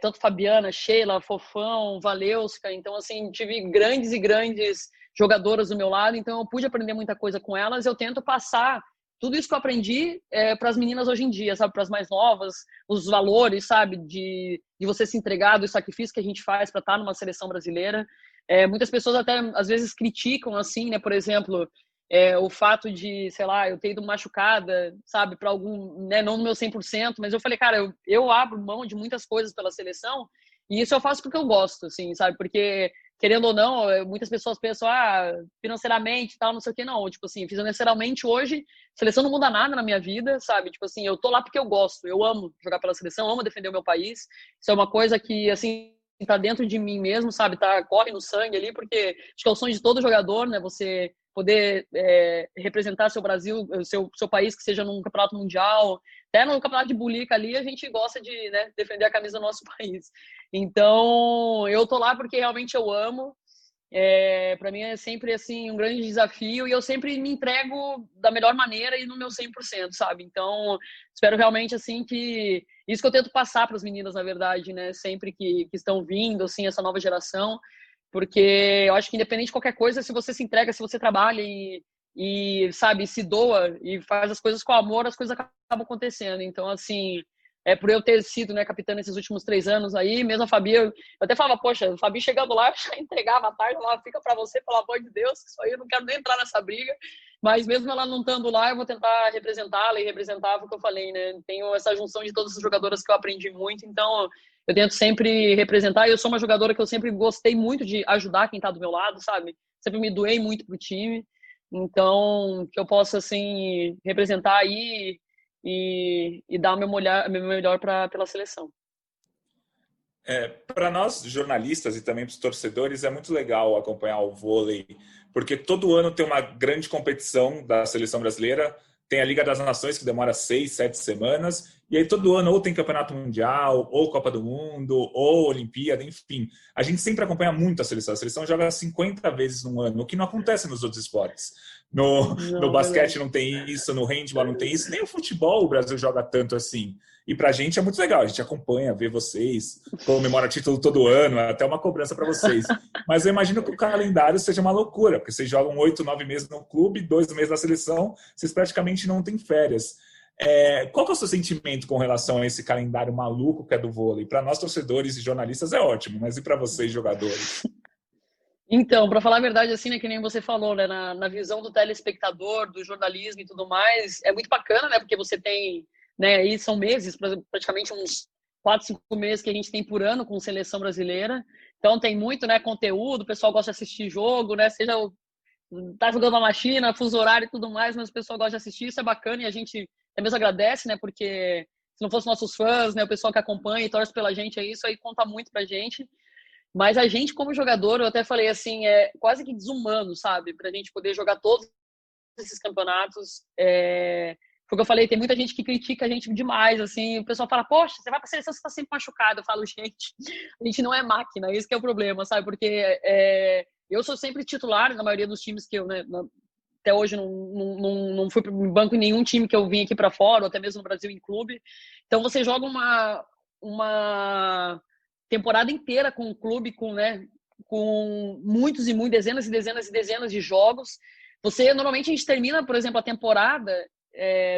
Tanto Fabiana, Sheila, Fofão, Valeuska, então assim, tive grandes e grandes jogadoras do meu lado, então eu pude aprender muita coisa com elas. Eu tento passar tudo isso que eu aprendi para as meninas hoje em dia, sabe, para as mais novas, os valores, sabe, de você se entregar, do sacrifício que a gente faz para estar numa seleção brasileira. Muitas pessoas até às vezes criticam assim, né, por exemplo, o fato de, sei lá, eu ter ido machucada, sabe, para algum, né, não no meu 100%, mas eu falei, cara, eu abro mão de muitas coisas pela seleção, e isso eu faço porque eu gosto, assim, sabe, porque, querendo ou não, muitas pessoas pensam, financeiramente e tal, não sei o que, não, tipo assim, financeiramente hoje, seleção não muda nada na minha vida, sabe, tipo assim, eu tô lá porque eu gosto, eu amo jogar pela seleção, amo defender o meu país, isso é uma coisa que, assim, tá dentro de mim mesmo, sabe, corre no sangue ali, porque acho que é o sonho de todo jogador, né, você poder representar seu Brasil, seu país, que seja num campeonato mundial, até no campeonato de bulica ali, a gente gosta de, né, defender a camisa do nosso país. Então, eu tô lá porque realmente eu amo. Para mim é sempre assim um grande desafio e eu sempre me entrego da melhor maneira e no meu 100%, sabe? Então, espero realmente assim que isso que eu tento passar para as meninas, na verdade, né, sempre que estão vindo assim essa nova geração, porque eu acho que independente de qualquer coisa, se você se entrega, se você trabalha e sabe, se doa e faz as coisas com amor, as coisas acabam acontecendo. Então, assim, por eu ter sido, né, capitã nesses últimos 3 anos aí, mesmo a Fabi, eu até falava, poxa, a Fabi chegando lá, eu já entregava a tarde, ela fica pra você, pelo amor de Deus, que isso aí eu não quero nem entrar nessa briga, mas mesmo ela não estando lá, eu vou tentar representá-la e representar o que eu falei, né, tenho essa junção de todas as jogadoras que eu aprendi muito, então eu tento sempre representar, e eu sou uma jogadora que eu sempre gostei muito de ajudar quem tá do meu lado, sabe, sempre me doei muito pro time, então que eu possa, assim, representar aí e dar o meu melhor pela seleção. Para nós, jornalistas e também para os torcedores, é muito legal acompanhar o vôlei, porque todo ano tem uma grande competição da seleção brasileira, tem a Liga das Nações, que demora 6, 7 semanas, E aí todo ano ou tem Campeonato Mundial, ou Copa do Mundo, ou Olimpíada, enfim. A gente sempre acompanha muito a seleção. A seleção joga 50 vezes no ano, o que não acontece nos outros esportes. No basquete não tem isso, no handball não tem isso, nem o futebol o Brasil joga tanto assim. E pra gente é muito legal, a gente acompanha, vê vocês, comemora título todo ano, até uma cobrança para vocês. Mas eu imagino que o calendário seja uma loucura, porque vocês jogam 8, 9 meses no clube, 2 meses na seleção, vocês praticamente não têm férias. Qual que é o seu sentimento com relação a esse calendário maluco que é do vôlei? Para nós, torcedores e jornalistas, é ótimo, mas e para vocês, jogadores? Então, para falar a verdade, assim, né, que nem você falou, né, na visão do telespectador, do jornalismo e tudo mais, é muito bacana, né, porque você tem, né, aí são meses, praticamente uns 4, 5 meses que a gente tem por ano com seleção brasileira, então tem muito, né, conteúdo, o pessoal gosta de assistir jogo, né, seja tá jogando uma China, fuso horário e tudo mais, mas o pessoal gosta de assistir, isso é bacana e a gente até mesmo agradece, né, porque se não fossem nossos fãs, né, o pessoal que acompanha e torce pela gente, isso aí conta muito pra gente. Mas a gente, como jogador, eu até falei assim, é quase que desumano, sabe? Pra gente poder jogar todos esses campeonatos. Foi o que eu falei, tem muita gente que critica a gente demais, assim. O pessoal fala, poxa, você vai pra seleção, você tá sempre machucado. Eu falo, gente, a gente não é máquina, esse que é o problema, sabe? Porque eu sou sempre titular na maioria dos times que eu, né, até hoje não fui pro banco em nenhum time que eu vim aqui pra fora, ou até mesmo no Brasil em clube. Então você joga uma temporada inteira com o clube, com muitos e muitas, dezenas e dezenas e dezenas de jogos. Normalmente a gente termina, por exemplo, a temporada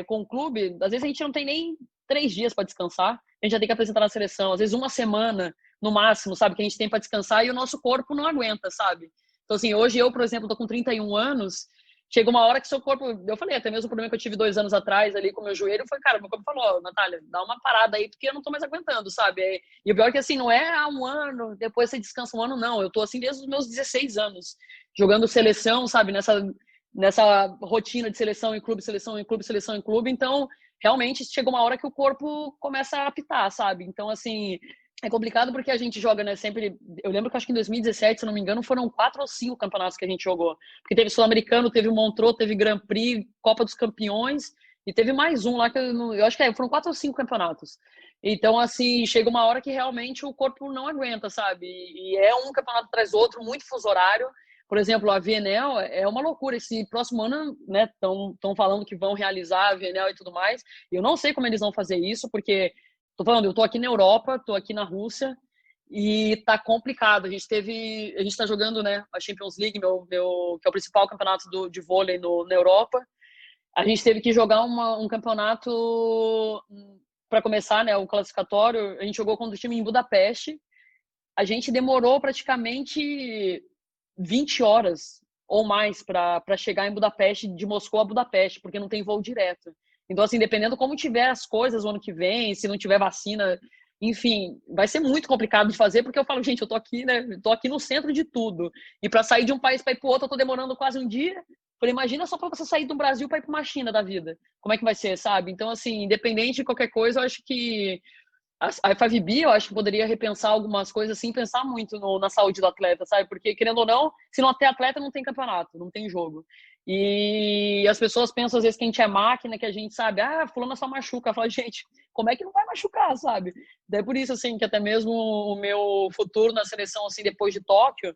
com o clube, às vezes a gente não tem nem 3 dias para descansar, a gente já tem que apresentar na seleção, às vezes uma semana no máximo, sabe, que a gente tem para descansar e o nosso corpo não aguenta, sabe? Então, assim, hoje eu, por exemplo, tô com 31 anos, chega uma hora que seu corpo... Eu falei, até mesmo o problema que eu tive 2 anos atrás ali com o meu joelho, foi, cara, meu corpo falou, Natália, dá uma parada aí, porque eu não tô mais aguentando, sabe? E o pior é que, assim, não é há um ano, depois você descansa um ano, não. Eu tô, assim, desde os meus 16 anos, jogando seleção, sabe? Nessa rotina de seleção em clube, seleção em clube, seleção em clube. Então, realmente, chega uma hora que o corpo começa a apitar, sabe? Então, assim... É complicado porque a gente joga, né, sempre... Eu lembro que acho que em 2017, se não me engano, foram 4 ou 5 campeonatos que a gente jogou. Porque teve Sul-Americano, teve Montreux, teve Grand Prix, Copa dos Campeões, e teve mais um lá que eu acho que foram 4 ou 5 campeonatos. Então, assim, chega uma hora que realmente o corpo não aguenta, sabe? E é um campeonato atrás do outro, muito fuso horário. Por exemplo, a VNL é uma loucura. Esse próximo ano, né, estão falando que vão realizar a VNL e tudo mais. Eu não sei como eles vão fazer isso, porque... Tô falando, eu tô aqui na Europa, tô aqui na Rússia e tá complicado. A gente tá jogando, né, a Champions League, que é o principal campeonato de vôlei na Europa. A gente teve que jogar um campeonato para começar, né, o classificatório. A gente jogou contra o time em Budapeste. A gente demorou praticamente 20 horas ou mais para chegar em Budapeste, de Moscou a Budapeste, porque não tem voo direto. Então, assim, dependendo como tiver as coisas o ano que vem, se não tiver vacina, enfim, vai ser muito complicado de fazer, porque eu falo, gente, eu tô aqui, né? Eu tô aqui no centro de tudo. E para sair de um país para ir pro outro, eu tô demorando quase um dia. Falei, imagina só para você sair do Brasil para ir para uma China da vida. Como é que vai ser, sabe? Então, assim, independente de qualquer coisa, eu acho que a FAVB, eu acho que poderia repensar algumas coisas, assim, pensar muito na saúde do atleta, sabe? Porque, querendo ou não, se não ter atleta, não tem campeonato, não tem jogo. E as pessoas pensam, às vezes, que a gente é máquina, que a gente sabe, fulano só machuca. Fala, gente, como é que não vai machucar, sabe? Daí por isso, assim, que até mesmo o meu futuro na seleção, assim, depois de Tóquio,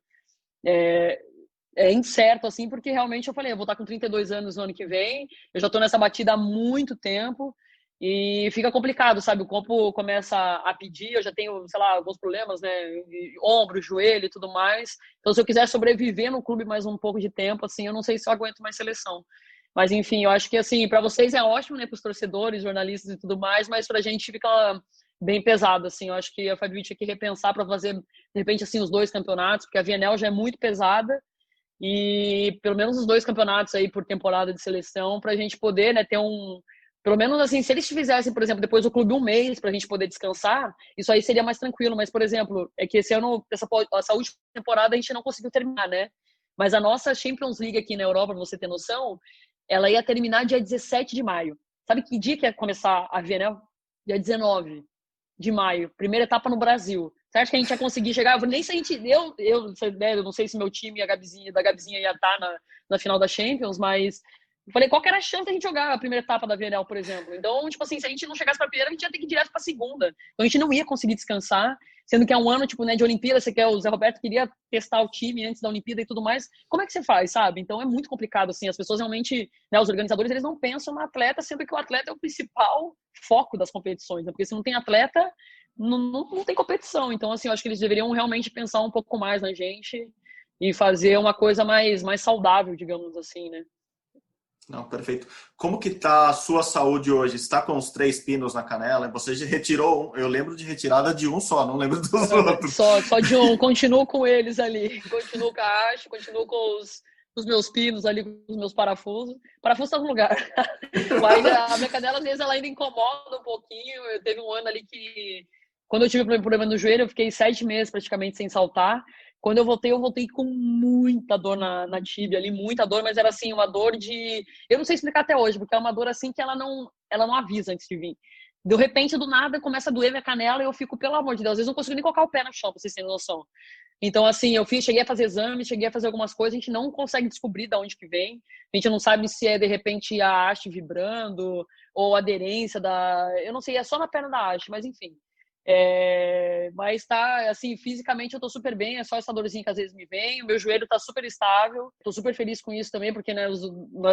é incerto, assim, porque realmente eu falei, eu vou estar com 32 anos no ano que vem, eu já tô nessa batida há muito tempo, e fica complicado, sabe? O corpo começa a pedir, eu já tenho, sei lá, alguns problemas, né? Ombro, joelho e tudo mais. Então, se eu quiser sobreviver no clube mais um pouco de tempo, assim, eu não sei se eu aguento mais seleção. Mas, enfim, eu acho que, assim, para vocês é ótimo, né? Para os torcedores, jornalistas e tudo mais, mas para a gente fica bem pesado, assim. Eu acho que a FAVB tinha que repensar para fazer, de repente, assim, os 2 campeonatos, porque a VNL já é muito pesada, e pelo menos os 2 campeonatos aí por temporada de seleção, para a gente poder, né, ter pelo menos, assim, se eles fizessem, por exemplo, depois do clube 1 mês pra gente poder descansar, isso aí seria mais tranquilo. Mas, por exemplo, é que esse ano, essa última temporada, a gente não conseguiu terminar, né? Mas a nossa Champions League aqui na Europa, pra você ter noção, ela ia terminar dia 17 de maio. Sabe que dia que ia começar a VNL? Dia 19 de maio. Primeira etapa no Brasil. Você acha que a gente ia conseguir chegar? Nem se a gente... Eu não sei se meu time da Gabizinha ia estar na final da Champions, mas... Eu falei, qual que era a chance da gente jogar a primeira etapa da VNL, por exemplo? Então, tipo assim, se a gente não chegasse pra primeira, a gente ia ter que ir direto pra segunda. Então, a gente não ia conseguir descansar, sendo que é um ano, tipo, né, de Olimpíada, você quer, o Zé Roberto queria testar o time antes da Olimpíada e tudo mais. Como é que você faz, sabe? Então, é muito complicado, assim, as pessoas realmente, né, os organizadores, eles não pensam no atleta, sendo que o atleta é o principal foco das competições, né? Porque se não tem atleta, não tem competição. Então, assim, eu acho que eles deveriam realmente pensar um pouco mais na gente e fazer uma coisa mais saudável, digamos assim, né? Não, perfeito. Como que tá a sua saúde hoje? Está com os 3 pinos na canela? Você já retirou um? Eu lembro de retirada de um só, não lembro dos outros. Só de um. Continuo com eles ali. Continuo com a haste, continuo com os meus pinos ali, com os meus parafusos. Parafuso tá no lugar. Mas a minha canela, às vezes, ela ainda incomoda um pouquinho. Eu teve um ano ali que, quando eu tive o problema no joelho, eu fiquei 7 meses praticamente sem saltar. Quando eu voltei com muita dor na tíbia ali, muita dor, mas era assim, uma dor de... Eu não sei explicar até hoje, porque é uma dor assim que ela não avisa antes de vir. De repente, do nada, começa a doer minha canela e eu fico, pelo amor de Deus, às vezes não consigo nem colocar o pé no chão, pra vocês terem noção. Então, assim, cheguei a fazer exames, cheguei a fazer algumas coisas, a gente não consegue descobrir de onde que vem. A gente não sabe se é, de repente, a haste vibrando ou a aderência da... Eu não sei, é só na perna da haste, mas enfim. Mas tá, assim, fisicamente eu tô super bem, é só essa dorzinha que às vezes me vem, o meu joelho tá super estável, tô super feliz com isso também, porque né,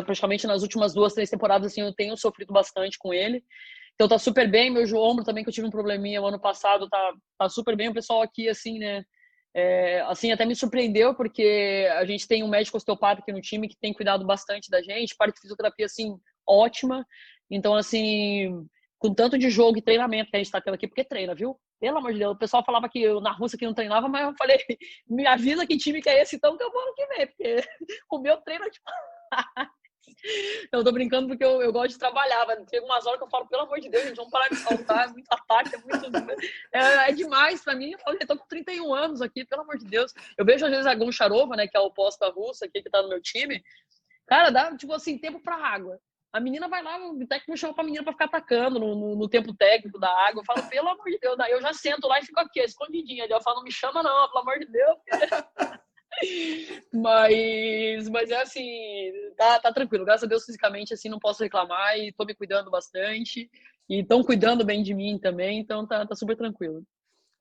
praticamente nas últimas 2, 3 temporadas, assim, eu tenho sofrido bastante com ele, então tá super bem, meu ombro também, que eu tive um probleminha o ano passado, tá super bem, o pessoal aqui, assim, né, assim, até me surpreendeu, porque a gente tem um médico osteopata aqui no time que tem cuidado bastante da gente, parte de fisioterapia, assim, ótima, então, assim... com tanto de jogo e treinamento que a gente tá tendo aqui, porque treina, viu? Pelo amor de Deus, o pessoal falava que eu na Rússia que não treinava, mas eu falei, me avisa que time que é esse então que eu vou ano que vem, porque o meu treino é tipo... Eu tô brincando porque eu gosto de trabalhar, mas tem algumas horas que eu falo, pelo amor de Deus, gente, vamos parar de saltar, é muito ataque, é demais pra mim. Eu falo, eu tô com 31 anos aqui, pelo amor de Deus. Eu vejo às vezes a Goncharova, né, que é o oposto da Rússia aqui, que tá no meu time, cara, dá, tipo assim, tempo pra água. A menina vai lá, o técnico me chama pra menina pra ficar atacando no tempo técnico da água. Eu falo, pelo amor de Deus. Daí eu já sento lá e fico aqui, escondidinha. Eu falo, não me chama não, pelo amor de Deus. Mas é assim, tá tranquilo. Graças a Deus, fisicamente, assim, não posso reclamar e tô me cuidando bastante. E estão cuidando bem de mim também, então tá super tranquilo.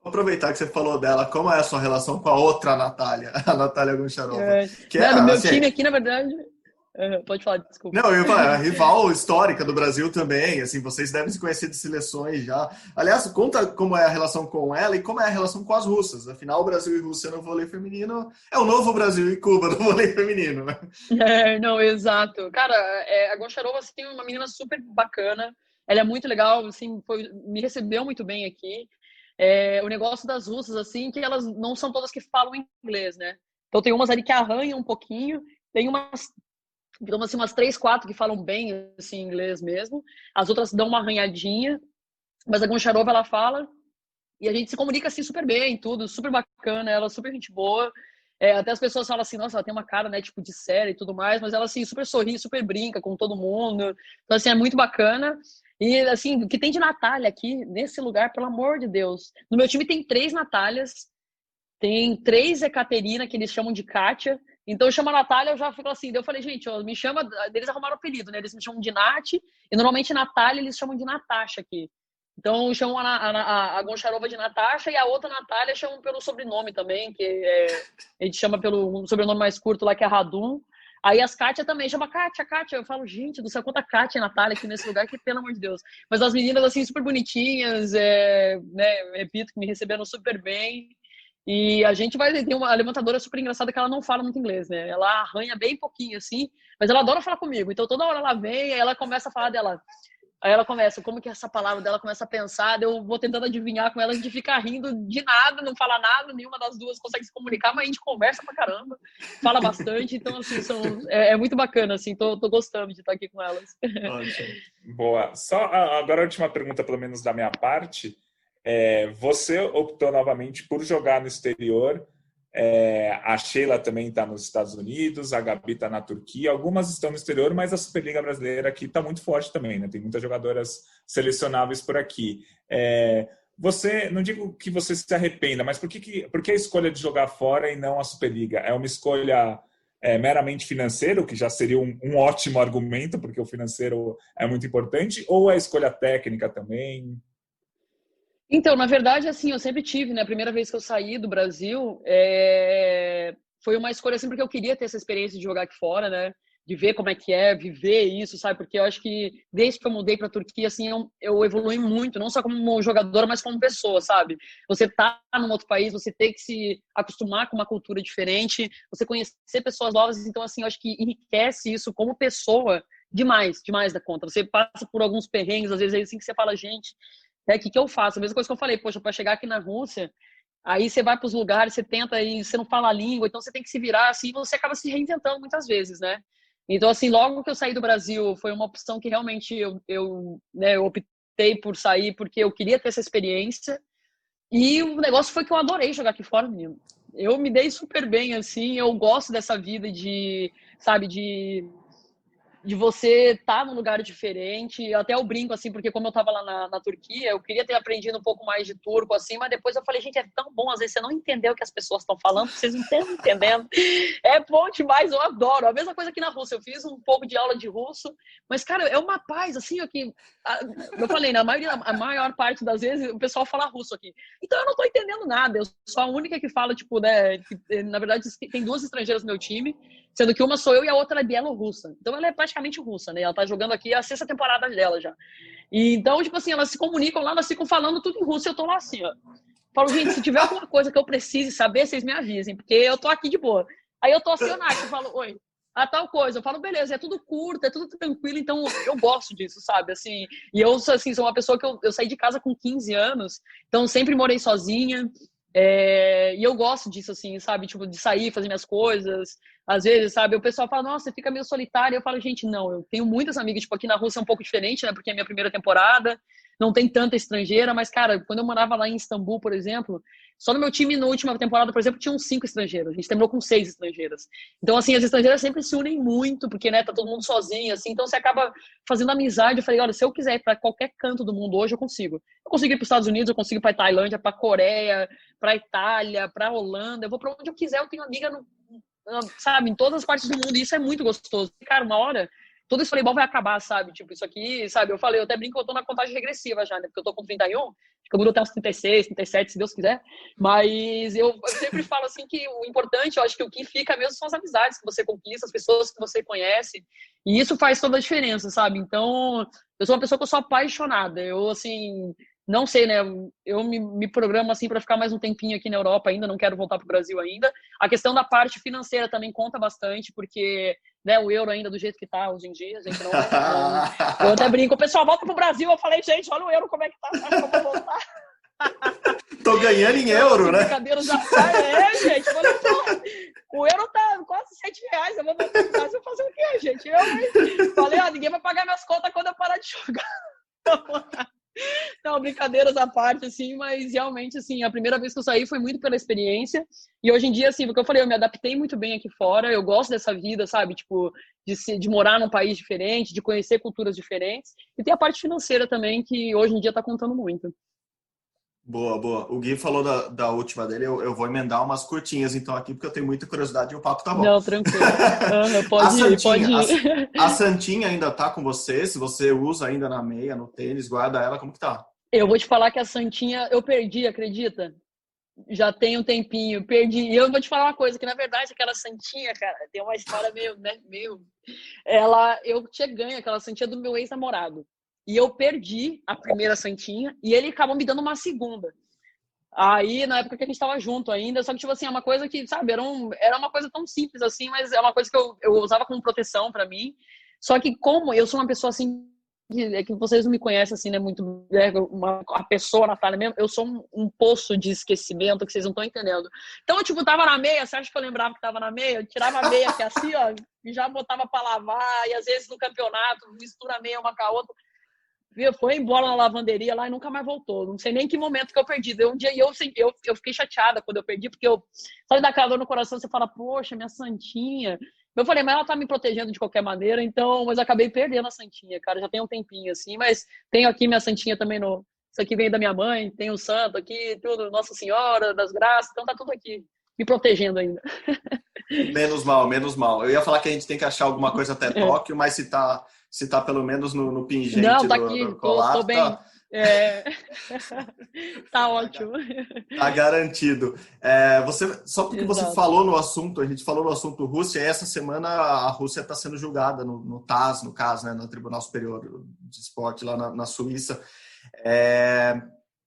Vou aproveitar que você falou dela, como é a sua relação com a outra Natália, a Natália Goncharova? No meu time aqui, na verdade... pode falar, desculpa. Não, eu ia falar, a rival histórica do Brasil também, assim, vocês devem se conhecer de seleções já. Aliás, conta como é a relação com ela e como é a relação com as russas. Afinal, o Brasil e Rússia no vôlei feminino é o novo Brasil e Cuba no vôlei feminino, né? Não, exato. Cara, a Goncharova assim, tem uma menina super bacana, ela é muito legal, assim, me recebeu muito bem aqui. O negócio das russas, assim, que elas não são todas que falam inglês, né? Então tem umas ali que arranham um pouquinho, tem umas... Então, assim, umas 3, 4 que falam bem assim, inglês mesmo. As outras dão uma arranhadinha. Mas a Goncharova, ela fala. E a gente se comunica assim super bem, tudo. Super bacana. Ela é super gente boa. Até as pessoas falam assim, nossa, ela tem uma cara, né, tipo, de série e tudo mais. Mas ela, assim, super sorri, super brinca com todo mundo. Então, assim, é muito bacana. E, assim, o que tem de Natália aqui, nesse lugar, pelo amor de Deus. No meu time tem 3 Natálias. Tem 3 Ekaterina, que eles chamam de Kátia. Então eu chamo a Natália, eu já fico assim, eu falei, gente, me chama, eles arrumaram o apelido, né? Eles me chamam de Nath, e normalmente Natália eles chamam de Natasha aqui. Então chamam a Goncharova de Natasha e a outra Natália chamam pelo sobrenome também, que a gente chama pelo sobrenome mais curto lá, que é Radum. Aí as Kátia também, chama Kátia. Eu falo, gente do céu, quanta Kátia e Natália aqui nesse lugar, que pelo amor de Deus. Mas as meninas, assim, super bonitinhas, né, repito, que me receberam super bem. E a gente vai ter uma levantadora super engraçada que ela não fala muito inglês, né? Ela arranha bem pouquinho, assim, mas ela adora falar comigo. Então toda hora ela vem, aí ela começa a falar dela. Aí ela começa, como que é essa palavra dela? Começa a pensar, eu vou tentando adivinhar com ela, a gente fica rindo de nada, não fala nada, nenhuma das duas consegue se comunicar, mas a gente conversa pra caramba, fala bastante, então assim, é muito bacana, assim, tô gostando de estar aqui com elas. Boa. Só agora a última pergunta, pelo menos da minha parte. Você optou novamente por jogar no exterior. A Sheila também está nos Estados Unidos, a Gabi está na Turquia, algumas estão no exterior, mas a Superliga Brasileira aqui está muito forte também, né? Tem muitas jogadoras selecionáveis por aqui. Você, não digo que você se arrependa, mas por que a escolha de jogar fora e não a Superliga? É uma escolha meramente financeiro, que já seria um ótimo argumento, porque o financeiro é muito importante, ou a escolha técnica também? Então, na verdade, assim, eu sempre tive, né? A primeira vez que eu saí do Brasil, foi uma escolha assim, porque eu queria ter essa experiência de jogar aqui fora, né? De ver como é que é, viver isso, sabe? Porque eu acho que desde que eu mudei para a Turquia, assim, eu evolui muito, não só como jogadora, mas como pessoa, sabe? Você tá num outro país, você tem que se acostumar com uma cultura diferente, você conhecer pessoas novas, então, assim, eu acho que enriquece isso como pessoa demais, demais da conta. Você passa por alguns perrengues, às vezes, assim, que você fala, gente, o que eu faço? A mesma coisa que eu falei, poxa, para chegar aqui na Rússia, aí você vai para os lugares, você tenta e você não fala a língua, então você tem que se virar assim, você acaba se reinventando muitas vezes, né? Então, assim, logo que eu saí do Brasil, foi uma opção que realmente eu optei por sair porque eu queria ter essa experiência. E o negócio foi que eu adorei jogar aqui fora, menino. Eu me dei super bem, assim, eu gosto dessa vida de, sabe, de você estar num lugar diferente. Até eu brinco, assim, porque como eu tava lá na Turquia, eu queria ter aprendido um pouco mais de turco, assim, mas depois eu falei, gente, é tão bom, às vezes você não entendeu o que as pessoas estão falando, vocês não estão entendendo. É bom demais, eu adoro. A mesma coisa aqui na Rússia, eu fiz um pouco de aula de russo, mas, cara, é uma paz, assim, aqui. Eu falei, a maior parte das vezes o pessoal fala russo aqui. Então eu não tô entendendo nada, eu sou a única que fala, tipo, né, que, na verdade tem duas estrangeiras no meu time, sendo que uma sou eu e a outra é bielorrussa. Então ela é praticamente russa, né? Ela tá jogando aqui a 6ª temporada dela já. E então, tipo assim, elas se comunicam lá, elas ficam falando tudo em russo e eu tô lá assim, ó. Falo, gente, se tiver alguma coisa que eu precise saber, vocês me avisem, porque eu tô aqui de boa. Aí eu tô assim, eu falo, oi, a tal coisa. Eu falo, beleza, é tudo curto, é tudo tranquilo, então eu gosto disso, sabe? Assim, e eu, assim, sou uma pessoa que eu saí de casa com 15 anos, então sempre morei sozinha. E eu gosto disso, assim, sabe? Tipo, de sair, fazer minhas coisas. Às vezes, sabe? O pessoal fala, nossa, você fica meio solitário. Eu falo, gente, não, eu tenho muitas amigas. Tipo, aqui na Rússia é um pouco diferente, né? Porque é a minha primeira temporada, não tem tanta estrangeira. Mas, cara, quando eu morava lá em Istambul, por exemplo, só no meu time, na última temporada, por exemplo, tinham 5 estrangeiros. A gente terminou com 6 estrangeiras. Então, assim, as estrangeiras sempre se unem muito, porque, né, tá todo mundo sozinho, assim. Então, você acaba fazendo amizade. Eu falei, olha, se eu quiser ir pra qualquer canto do mundo hoje, eu consigo. Eu consigo ir pros Estados Unidos, eu consigo ir pra Tailândia, pra Coreia, para Itália, para Holanda, eu vou para onde eu quiser, eu tenho amiga, sabe, em todas as partes do mundo, e isso é muito gostoso. Cara, uma hora, todo esse voleibol vai acabar, sabe, tipo, isso aqui, sabe, eu falei, eu até brinco que eu tô na contagem regressiva já, né, porque eu tô com 31, acho que eu mudo até uns 36, 37, se Deus quiser, mas eu sempre falo assim que o importante, eu acho que o que fica mesmo são as amizades que você conquista, as pessoas que você conhece, e isso faz toda a diferença, sabe, então, eu sou uma pessoa que eu sou apaixonada, eu, assim, não sei, né? Eu me programo assim para ficar mais um tempinho aqui na Europa ainda, não quero voltar para o Brasil ainda. A questão da parte financeira também conta bastante, porque né, o euro ainda do jeito que tá hoje em dia, a gente não. Eu até brinco, o pessoal volta pro Brasil, eu falei, gente, olha o euro como é que tá, acho que eu vou voltar. Tô ganhando em euro, né? Gente, olha só. O euro tá quase R$7, eu vou voltar pro Brasil fazer o quê, gente? Eu falei, ninguém vai pagar minhas contas quando eu parar de jogar. Não, brincadeiras à parte, assim, mas realmente, assim, a primeira vez que eu saí foi muito pela experiência, e hoje em dia, assim, porque eu falei, eu me adaptei muito bem aqui fora, eu gosto dessa vida, sabe, tipo, de morar num país diferente, de conhecer culturas diferentes, e tem a parte financeira também, que hoje em dia tá contando muito. Boa, boa. O Gui falou da última dele, eu vou emendar umas curtinhas então aqui, porque eu tenho muita curiosidade e o papo tá bom. Não, tranquilo. Pode ir. A Santinha ainda tá com você? Se você usa ainda na meia, no tênis, guarda ela, como que tá? Eu vou te falar que a Santinha eu perdi, acredita? Já tem um tempinho, perdi. E eu vou te falar uma coisa, que na verdade aquela Santinha, cara, tem uma história meio, né, eu tinha ganho aquela Santinha do meu ex-namorado. E eu perdi a primeira Santinha e ele acabou me dando uma segunda. Aí, na época que a gente tava junto ainda, só que, tipo assim, é uma coisa que, sabe, era uma coisa tão simples assim, mas é uma coisa que eu usava como proteção pra mim. Só que como eu sou uma pessoa assim, que vocês não me conhecem assim, né, muito, a pessoa, Natália mesmo, eu sou um poço de esquecimento que vocês não estão entendendo. Então, eu, tipo, tava na meia, você acha que eu lembrava que tava na meia? Eu tirava a meia aqui assim, ó, e já botava pra lavar, e às vezes no campeonato, mistura a meia uma com a outra. Foi embora na lavanderia lá e nunca mais voltou. Não sei nem que momento que eu perdi. Um dia eu fiquei chateada quando eu perdi, porque sabe daquela dor no coração, você fala, poxa, minha Santinha. Eu falei, mas ela tá me protegendo de qualquer maneira, então, mas eu acabei perdendo a Santinha, cara, já tem um tempinho assim, mas tenho aqui minha Santinha também isso aqui vem da minha mãe, tem o santo aqui, tudo, Nossa Senhora das Graças, então tá tudo aqui. me protegendo ainda. Menos mal. Eu ia falar que a gente tem que achar alguma coisa até Tóquio, mas se tá pelo menos no pingente não, tá aqui, do colar, tô bem. tá... Tá ótimo. Tá garantido. Só porque Exato. você falou no assunto, a gente falou no assunto Rússia, e essa semana a Rússia está sendo julgada no TAS, no caso, né, no Tribunal Superior de Esporte lá na Suíça,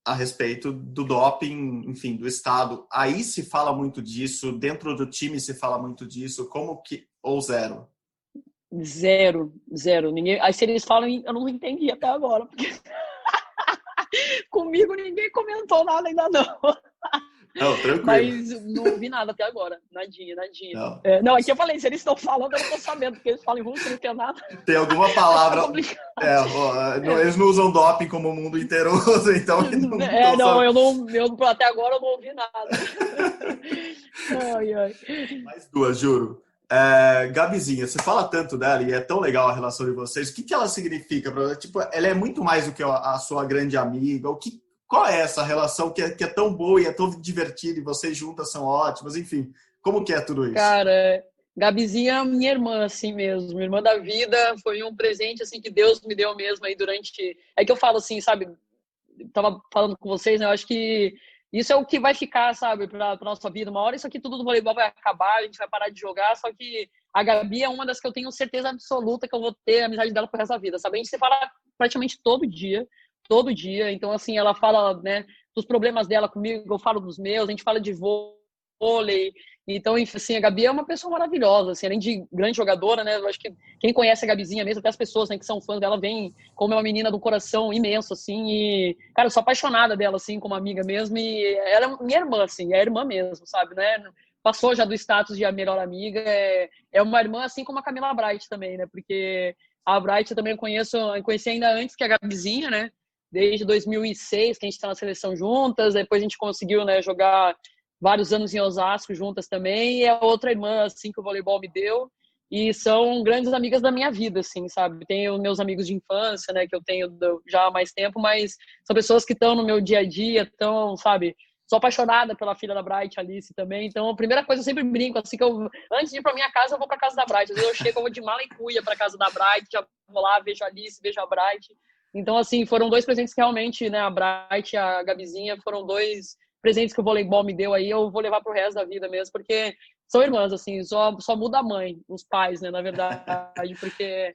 a respeito do doping, enfim, do Estado. Aí se fala muito disso, dentro do time se fala muito disso, como que... ou zero? Zero. Ninguém... Aí se eles falam, eu não entendi até agora, porque... Comigo ninguém comentou nada ainda não. Não, tranquilo. Mas não ouvi nada até agora. Nadinha. Não. Não, aqui eu falei, se eles estão falando, eu não tô sabendo, porque eles falam em russo, não tem nada. Tem alguma palavra... eles não usam doping como o mundo inteiro usa, então... eu até agora eu não ouvi nada. Ai. Mais duas, juro. Gabizinha, você fala tanto dela e é tão legal a relação de vocês. O que ela significa para você? Tipo, ela é muito mais do que a sua grande amiga. Qual é essa relação que é tão boa e é tão divertida e vocês juntas são ótimas? Enfim, como que é tudo isso? Cara, Gabizinha é minha irmã, assim mesmo. Minha irmã da vida, foi um presente assim que Deus me deu mesmo aí durante... É que eu falo assim, sabe? Tava falando com vocês, né? Eu acho que isso é o que vai ficar, sabe, pra nossa vida. Uma hora isso aqui tudo do voleibol vai acabar, a gente vai parar de jogar, só que a Gabi é uma das que eu tenho certeza absoluta que eu vou ter a amizade dela pro resto da vida, sabe? A gente se fala praticamente todo dia, então, assim, ela fala, né, dos problemas dela comigo, eu falo dos meus, a gente fala de vôlei, então, assim, a Gabi é uma pessoa maravilhosa, assim, além de grande jogadora, né, eu acho que quem conhece a Gabizinha mesmo, até as pessoas, né, que são fãs dela, vem como é uma menina do coração imenso, assim, e, cara, eu sou apaixonada dela, assim, como amiga mesmo, e ela é minha irmã, assim, é irmã mesmo, sabe, né, passou já do status de a melhor amiga, é uma irmã, assim como a Camila Bright também, né, porque a Bright eu também conheci ainda antes que a Gabizinha, né, desde 2006, que a gente está na seleção juntas, depois a gente conseguiu, né, jogar vários anos em Osasco juntas também, e é outra irmã, assim, que o voleibol me deu, e são grandes amigas da minha vida, assim, sabe? Tenho meus amigos de infância, né, que eu tenho já há mais tempo, mas são pessoas que estão no meu dia a dia, estão, sabe? Sou apaixonada pela filha da Bright, Alice, também, então a primeira coisa eu sempre brinco, assim, que antes de ir pra minha casa, eu vou pra casa da Bright, às vezes eu chego, eu vou de mala e cuia pra casa da Bright, já vou lá, vejo a Alice, vejo a Bright. Então, assim, foram dois presentes que realmente, né, a Bright e a Gabizinha foram dois presentes que o voleibol me deu aí, eu vou levar pro resto da vida mesmo, porque são irmãs, assim, só muda a mãe, os pais, né, na verdade, porque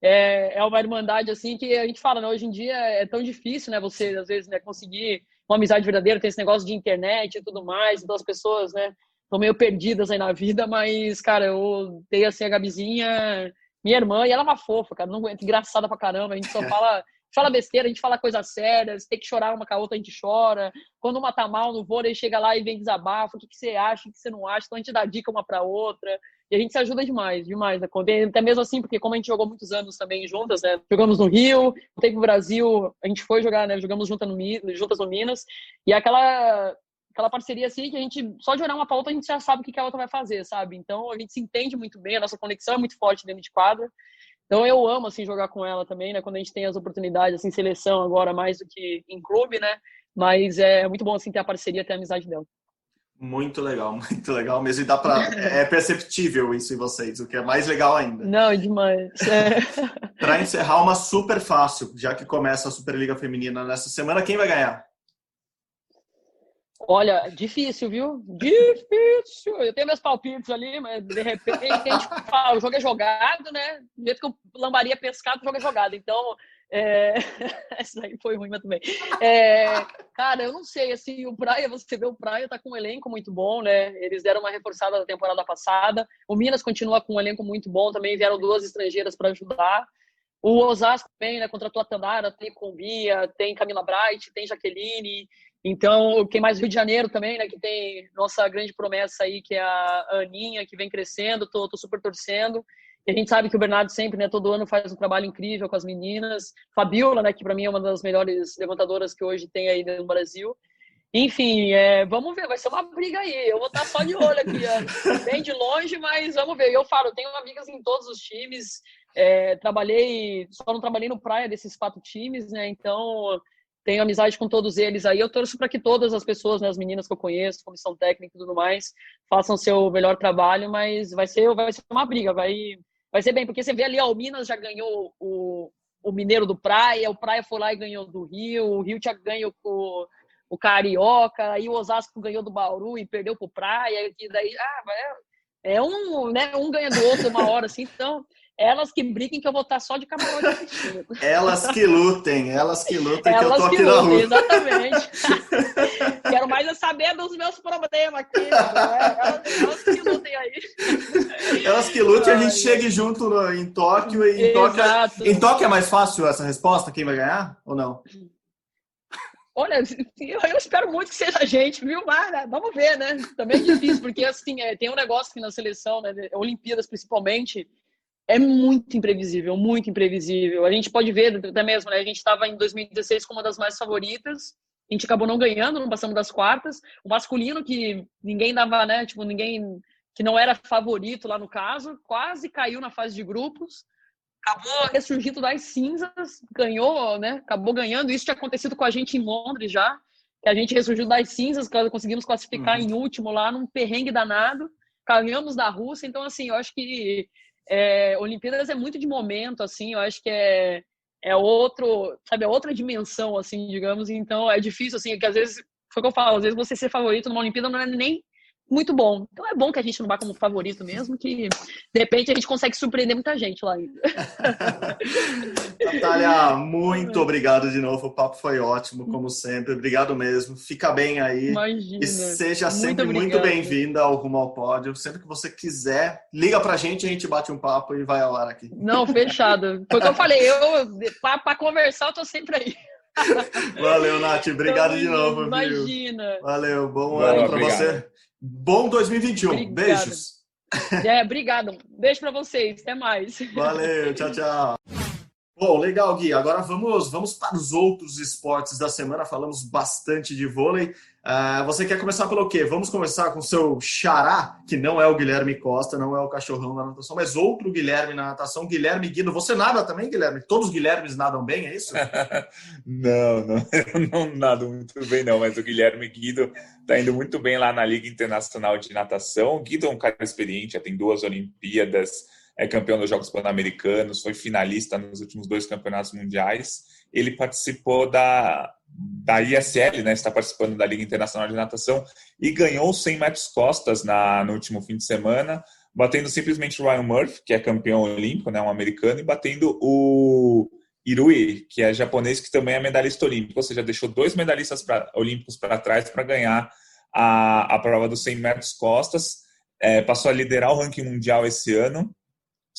é uma irmandade, assim, que a gente fala, né, hoje em dia é tão difícil, né, você, às vezes, né, conseguir uma amizade verdadeira, tem esse negócio de internet e tudo mais, então as pessoas, né, estão meio perdidas aí na vida, mas, cara, eu dei, assim, a Gabizinha, minha irmã, e ela é uma fofa, cara, não aguento, engraçada pra caramba, a gente só fala besteira, a gente fala coisas sérias, tem que chorar uma com a outra, a gente chora. Quando uma tá mal no vôlei, chega lá e vem desabafa, o que você acha, o que você não acha, então a gente dá dica uma pra outra, e a gente se ajuda demais, né? Até mesmo assim, porque como a gente jogou muitos anos também juntas, né? Jogamos no Rio, voltei pro Brasil, a gente foi jogar, né? Jogamos juntas no Minas, e aquela parceria assim, que a gente, só de olhar uma pra outra, a gente já sabe o que a outra vai fazer, sabe? Então a gente se entende muito bem, a nossa conexão é muito forte dentro de quadra. Então eu amo, assim, jogar com ela também, né? Quando a gente tem as oportunidades, assim, seleção agora mais do que em clube, né? Mas é muito bom, assim, ter a parceria, ter a amizade dela. Muito legal mesmo. E dá pra... é perceptível isso em vocês, o que é mais legal ainda. Não, demais. Para encerrar, uma super fácil, já que começa a Superliga Feminina nessa semana, quem vai ganhar? Olha, difícil, viu? Difícil. Eu tenho meus palpites ali, mas de repente a gente fala, o jogo é jogado, né? Do jeito que o lambaria pescado, o jogo é jogado. Então, essa aí foi ruim, mas também. Cara, eu não sei, assim, o Praia, você vê o Praia tá com um elenco muito bom, né? Eles deram uma reforçada na temporada passada. O Minas continua com um elenco muito bom, também vieram 2 estrangeiras para ajudar. O Osasco também, né? Contratou a Tandara, tem Combia, tem Camila Bright, tem Jaqueline. Então, quem mais? Rio de Janeiro também, né? Que tem nossa grande promessa aí, que é a Aninha, que vem crescendo, tô super torcendo. E a gente sabe que o Bernardo sempre, né, todo ano faz um trabalho incrível com as meninas. Fabiola, né, que para mim é uma das melhores levantadoras que hoje tem aí no Brasil. Enfim, vamos ver, vai ser uma briga aí. Eu vou estar só de olho aqui, bem de longe, mas vamos ver. Eu falo, eu tenho amigas em todos os times, só não trabalhei no Praia desses 4 times, né, então tenho amizade com todos eles aí. Eu torço para que todas as pessoas, né, as meninas que eu conheço, comissão técnica e tudo mais, façam seu melhor trabalho, mas vai ser uma briga, vai ser bem, porque você vê ali, ó, o Minas já ganhou o Mineiro do Praia, o Praia foi lá e ganhou do Rio, o Rio tinha ganho com o Carioca, aí o Osasco ganhou do Bauru e perdeu pro Praia, e daí, né, um ganha do outro uma hora, assim, então, elas que briguem que eu vou estar só de camarote assistindo. Elas que lutem, que eu tô aqui na rua. Exatamente. Quero mais é saber dos meus problemas aqui, né? Elas que lutem aí. Elas que lutem, a gente chegue junto em Tóquio, e em Tóquio é mais fácil essa resposta, quem vai ganhar, ou não? Olha, eu espero muito que seja a gente, viu? Mas, né, vamos ver, né? Também é difícil, porque assim, tem um negócio que na seleção, né, Olimpíadas principalmente, é muito imprevisível, muito imprevisível. A gente pode ver até mesmo, né? A gente estava em 2016 como uma das mais favoritas, a gente acabou não ganhando, não passamos das quartas. O masculino, que ninguém dava, né? Tipo, ninguém que não era favorito lá no caso, quase caiu na fase de grupos. Acabou ressurgindo das cinzas, ganhou, né? Acabou ganhando. Isso tinha acontecido com a gente em Londres já, que a gente ressurgiu das cinzas, conseguimos classificar em último lá, num perrengue danado. Ganhamos da Rússia. Então, assim, eu acho que Olimpíadas é muito de momento, assim. Eu acho que é outra dimensão, assim, digamos. Então, é difícil, assim, que às vezes, foi o que eu falo, às vezes você ser favorito numa Olimpíada não é nem muito bom. Então é bom que a gente não vá como favorito mesmo, que de repente a gente consegue surpreender muita gente lá ainda. Natália, muito obrigado de novo. O papo foi ótimo, como sempre. Obrigado mesmo. Fica bem aí. Imagina. E seja sempre muito bem-vinda ao Rumo ao Pódio. Sempre que você quiser, liga pra gente, a gente bate um papo e vai ao ar aqui. Não, fechado. Foi o que eu falei. Pra conversar, eu tô sempre aí. Valeu, Nath. Obrigado de novo. Imagina. Viu? Valeu. Bom ano pra você. Bom 2021. Obrigada. Beijos. Obrigado. Beijo pra vocês. Até mais. Valeu. Tchau, tchau. Bom, legal, Gui. Agora vamos para os outros esportes da semana. Falamos bastante de vôlei. Você quer começar pelo quê? Vamos começar com o seu xará, que não é o Guilherme Costa, não é o cachorrão na natação, mas outro Guilherme na natação, Guilherme Guido. Você nada também, Guilherme? Todos os Guilhermes nadam bem, é isso? Não, eu não nado muito bem, não, mas o Guilherme Guido está indo muito bem lá na Liga Internacional de Natação. O Guido é um cara experiente, já tem 2 Olimpíadas, é campeão dos Jogos Pan-Americanos, foi finalista nos últimos 2 campeonatos mundiais. Ele participou da ISL, né? Está participando da Liga Internacional de Natação e ganhou 100 metros costas no último fim de semana, batendo simplesmente o Ryan Murphy, que é campeão olímpico, né? Um americano, e batendo o Irui, que é japonês, que também é medalhista olímpico, ou seja, deixou 2 medalhistas olímpicos para trás para ganhar a prova dos 100 metros costas. Passou a liderar o ranking mundial esse ano.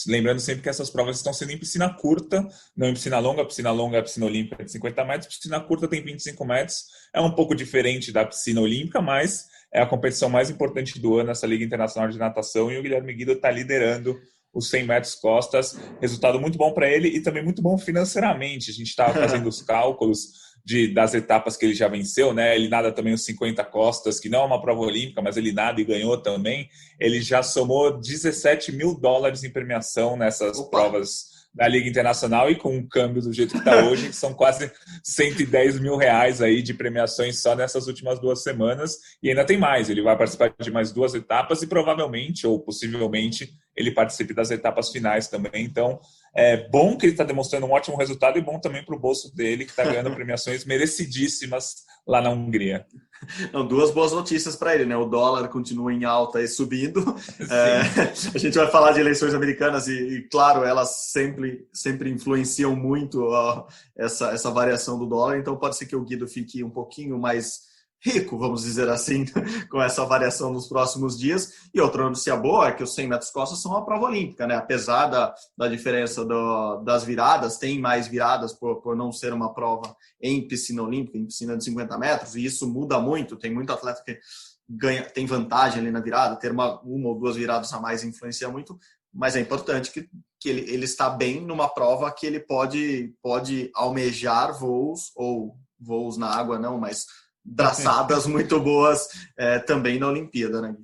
Lembrando sempre que essas provas estão sendo em piscina curta, não em piscina longa. A piscina longa é a piscina olímpica de 50 metros, a piscina curta tem 25 metros. É um pouco diferente da piscina olímpica, mas é a competição mais importante do ano, essa Liga Internacional de Natação, e o Guilherme Guido está liderando os 100 metros costas. Resultado muito bom para ele e também muito bom financeiramente. A gente estava fazendo os cálculos das etapas que ele já venceu, né? Ele nada também os 50 costas, que não é uma prova olímpica, mas ele nada e ganhou também. Ele já somou $17 mil em premiação nessas provas da Liga Internacional, e com o câmbio do jeito que está hoje, são quase R$110 mil aí de premiações só nessas últimas 2 semanas, e ainda tem mais. Ele vai participar de mais 2 etapas e provavelmente, ou possivelmente, ele participe das etapas finais também. Então, é bom que ele está demonstrando um ótimo resultado e bom também para o bolso dele, que está ganhando premiações merecidíssimas lá na Hungria. Não, 2 boas notícias para ele, né? O dólar continua em alta e subindo. A gente vai falar de eleições americanas e claro, elas sempre influenciam muito essa variação do dólar. Então pode ser que o Guido fique um pouquinho mais rico, vamos dizer assim, com essa variação nos próximos dias. E outra notícia boa é que os 100 metros costas são uma prova olímpica, né? Apesar da diferença das viradas, tem mais viradas por não ser uma prova em piscina olímpica, em piscina de 50 metros, e isso muda muito. Tem muito atleta que tem vantagem ali na virada, ter uma ou 2 viradas a mais influencia muito, mas é importante que ele está bem numa prova que ele pode almejar voos na água, não, mas braçadas muito boas também na Olimpíada, né?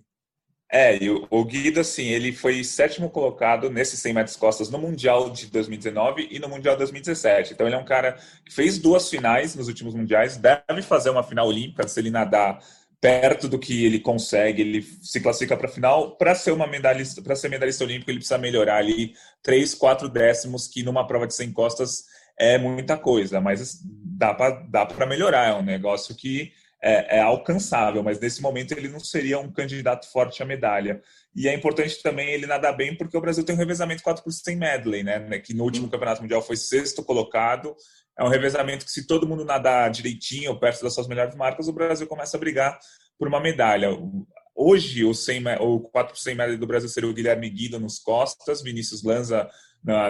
E o Guido, assim, ele foi 7º colocado nesses 100 metros costas no Mundial de 2019 e no Mundial de 2017. Então, ele é um cara que fez 2 finais nos últimos mundiais, deve fazer uma final olímpica se ele nadar perto do que ele consegue, ele se classifica para a final. Para ser medalhista olímpico, ele precisa melhorar ali 3, 4 décimos, que numa prova de 100 costas é muita coisa, mas dá para melhorar, é um negócio que é alcançável, mas nesse momento ele não seria um candidato forte à medalha. E é importante também ele nadar bem, porque o Brasil tem um revezamento 4x100 medley, né? Que no último Campeonato Mundial foi 6º colocado. É um revezamento que, se todo mundo nadar direitinho, perto das suas melhores marcas, o Brasil começa a brigar por uma medalha. Hoje, o 4x100 medley do Brasil seria o Guilherme Guido nos costas, Vinícius Lanza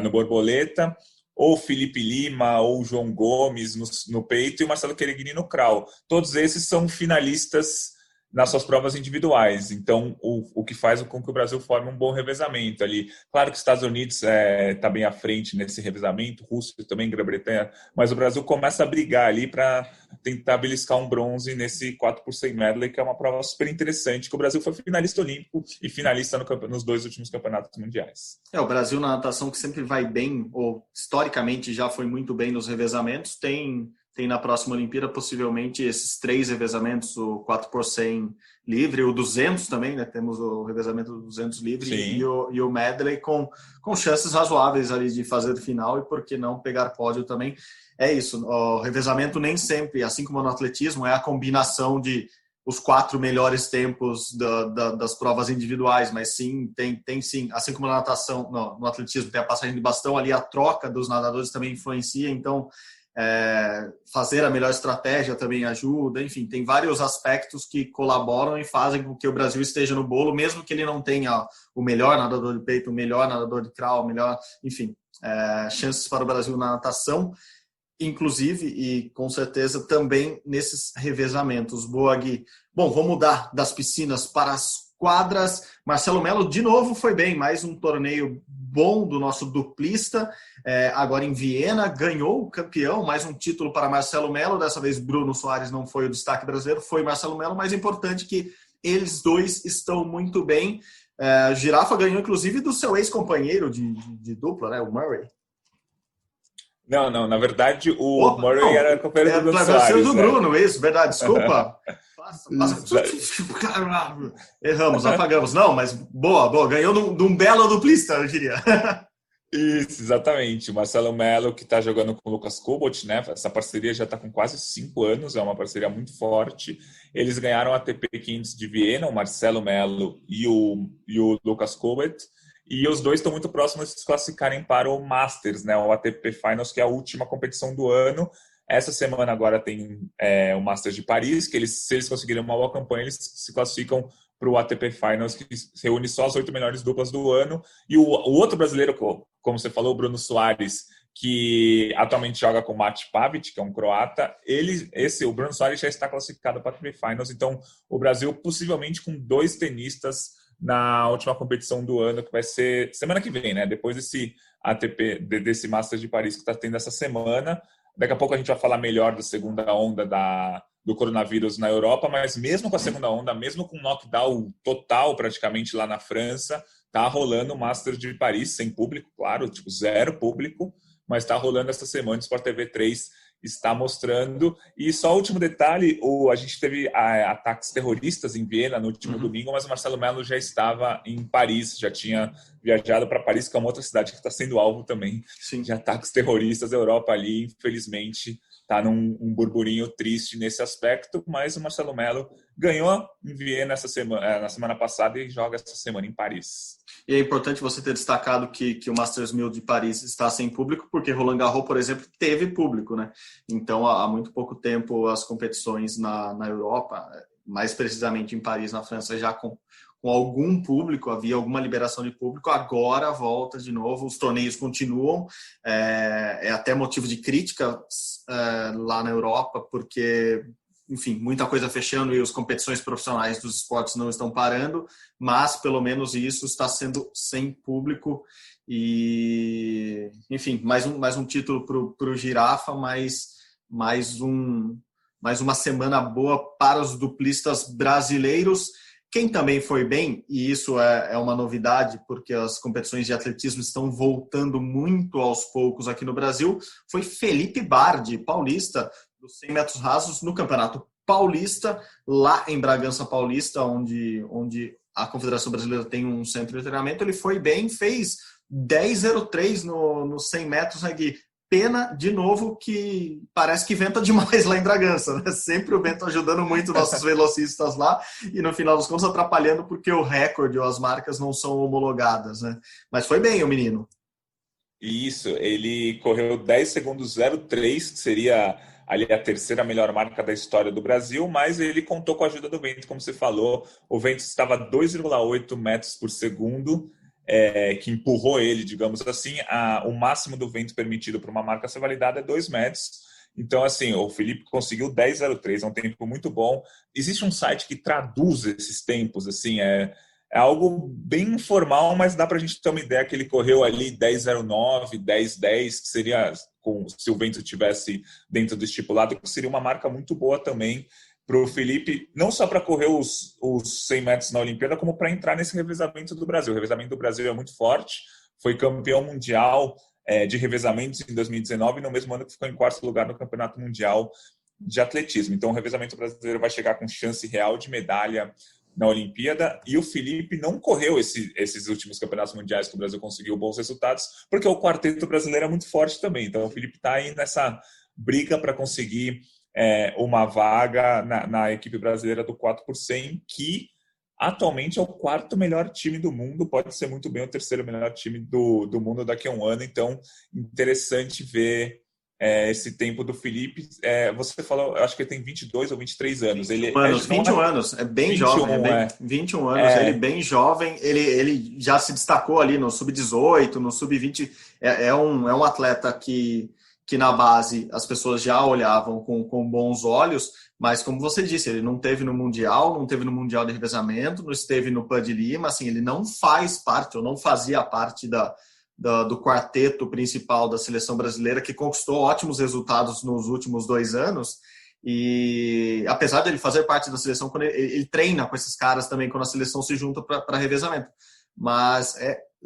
no borboleta, ou Felipe Lima, ou João Gomes no peito, e o Marcelo Quereguini no crawl. Todos esses são finalistas nas suas provas individuais. Então, o que faz com que o Brasil forme um bom revezamento ali. Claro que os Estados Unidos está bem à frente nesse revezamento, Rússia também, Grã-Bretanha, mas o Brasil começa a brigar ali para tentar beliscar um bronze nesse 4x100 medley, que é uma prova super interessante, que o Brasil foi finalista olímpico e finalista nos 2 últimos campeonatos mundiais. O Brasil, na natação, que sempre vai bem, ou historicamente já foi muito bem nos revezamentos, tem na próxima Olimpíada possivelmente esses 3 revezamentos, o 4x100 livre, o 200 também, né? Temos o revezamento do 200 livre e o medley com chances razoáveis ali de fazer o final, e por que não pegar pódio também. É isso, o revezamento nem sempre, assim como no atletismo, é a combinação de os 4 melhores tempos das provas individuais, mas sim, tem sim, assim como na natação, no atletismo tem a passagem de bastão, ali a troca dos nadadores também influencia, então fazer a melhor estratégia também ajuda, enfim, tem vários aspectos que colaboram e fazem com que o Brasil esteja no bolo, mesmo que ele não tenha o melhor nadador de peito, o melhor nadador de crawl, o melhor, enfim, chances para o Brasil na natação, inclusive, e com certeza também nesses revezamentos. Boa, Gui. Bom, vamos mudar das piscinas para as quadras. Marcelo Melo, de novo, foi bem. Mais um torneio bom do nosso duplista. Agora em Viena, ganhou o campeão. Mais um título para Marcelo Melo. Dessa vez, Bruno Soares não foi o destaque brasileiro, foi Marcelo Melo. Mais importante que eles dois estão muito bem. Girafa ganhou, inclusive, do seu ex-companheiro de dupla, né, o Murray. Não, na verdade o Murray era companheiro do Bruno Soares. Do Bruno, isso, verdade, desculpa. Erramos, apagamos. Não, mas boa, ganhou de um belo duplista, eu diria. Isso, exatamente. O Marcelo Melo, que está jogando com o Lucas Kubot, né? Essa parceria já está com quase 5 anos, é uma parceria muito forte. Eles ganharam a ATP 500 de Viena, o Marcelo Melo e o Lucas Kubot. E os dois estão muito próximos de se classificarem para o Masters, né? O ATP Finals, que é a última competição do ano. Essa semana agora tem o Masters de Paris, que se eles conseguirem uma boa campanha, eles se classificam para o ATP Finals, que reúne só as 8 melhores duplas do ano. E o outro brasileiro, como você falou, o Bruno Soares, que atualmente joga com o Mate Pavic, que é um croata, o Bruno Soares já está classificado para o ATP Finals. Então, o Brasil possivelmente com 2 tenistas na última competição do ano, que vai ser semana que vem, né? Depois desse ATP, desse Masters de Paris que está tendo essa semana. Daqui a pouco a gente vai falar melhor da segunda onda do coronavírus na Europa, mas mesmo com a segunda onda, mesmo com lockdown total praticamente lá na França, tá rolando o Masters de Paris, sem público, claro, tipo 0 público, mas tá rolando essa semana, o Sport TV 3 está mostrando. E só o último detalhe, a gente teve ataques terroristas em Viena no último domingo, mas o Marcelo Melo já estava em Paris, já tinha viajado para Paris, que é uma outra cidade que está sendo alvo também de ataques terroristas. A Europa ali, infelizmente, está num burburinho triste nesse aspecto, mas o Marcelo Melo ganhou em Viena na semana passada e joga essa semana em Paris. E é importante você ter destacado que o Masters 1000 de Paris está sem público, porque Roland Garros, por exemplo, teve público, né? Então, há muito pouco tempo, as competições na Europa, mais precisamente em Paris, na França, já com algum público, havia alguma liberação de público, agora volta de novo, os torneios continuam, é até motivo de crítica lá na Europa, porque, enfim, muita coisa fechando e as competições profissionais dos esportes não estão parando, mas pelo menos isso está sendo sem público e, enfim, mais um título para o Girafa, mais uma semana boa para os duplistas brasileiros. Quem também foi bem, e isso é uma novidade, porque as competições de atletismo estão voltando muito aos poucos aqui no Brasil, foi Felipe Bardi, paulista, dos 100 metros rasos, no Campeonato Paulista, lá em Bragança Paulista, onde a Confederação Brasileira tem um centro de treinamento. Ele foi bem, fez 10,03 nos 100 metros, né, Gui? Pena, de novo, que parece que venta demais lá em Bragança, né? Sempre o vento ajudando muito nossos velocistas lá e, no final dos contos, atrapalhando porque o recorde ou as marcas não são homologadas, né? Mas foi bem o menino. Isso, ele correu 10 segundos 03, que seria ali a terceira melhor marca da história do Brasil, mas ele contou com a ajuda do vento, como você falou. O vento estava 2,8 metros por segundo, que empurrou ele, digamos assim. O máximo do vento permitido para uma marca ser validada é 2 metros. Então, assim, o Felipe conseguiu 10,03, é um tempo muito bom. Existe um site que traduz esses tempos, assim, é algo bem informal, mas dá para a gente ter uma ideia que ele correu ali 10,09, 10,10, que seria, se o vento estivesse dentro do estipulado, que seria uma marca muito boa também para o Felipe, não só para correr os 100 metros na Olimpíada, como para entrar nesse revezamento do Brasil. O revezamento do Brasil é muito forte, foi campeão mundial de revezamentos em 2019, no mesmo ano que ficou em quarto lugar no Campeonato Mundial de Atletismo. Então, o revezamento brasileiro vai chegar com chance real de medalha na Olimpíada, e o Felipe não correu esses últimos campeonatos mundiais que o Brasil conseguiu bons resultados, porque o quarteto brasileiro é muito forte também. Então, o Felipe está aí nessa briga para conseguir uma vaga na equipe brasileira do 4 por 100, que atualmente é o quarto melhor time do mundo, pode ser muito bem o terceiro melhor time do mundo daqui a um ano. Então, interessante ver esse tempo do Felipe. Você falou, eu acho que ele tem 22 ou 23 anos. 21 anos, é bem 21, jovem. 21 anos, ele bem jovem. Ele já se destacou ali no sub-18, no sub-20. É um atleta que na base as pessoas já olhavam com bons olhos, mas como você disse, ele não teve no Mundial, não teve no Mundial de Revezamento, não esteve no PAN de Lima, assim, ele não faz parte, ou não fazia parte do quarteto principal da seleção brasileira, que conquistou ótimos resultados nos últimos 2 anos, e apesar de ele fazer parte da seleção, quando ele treina com esses caras também, quando a seleção se junta para revezamento. Mas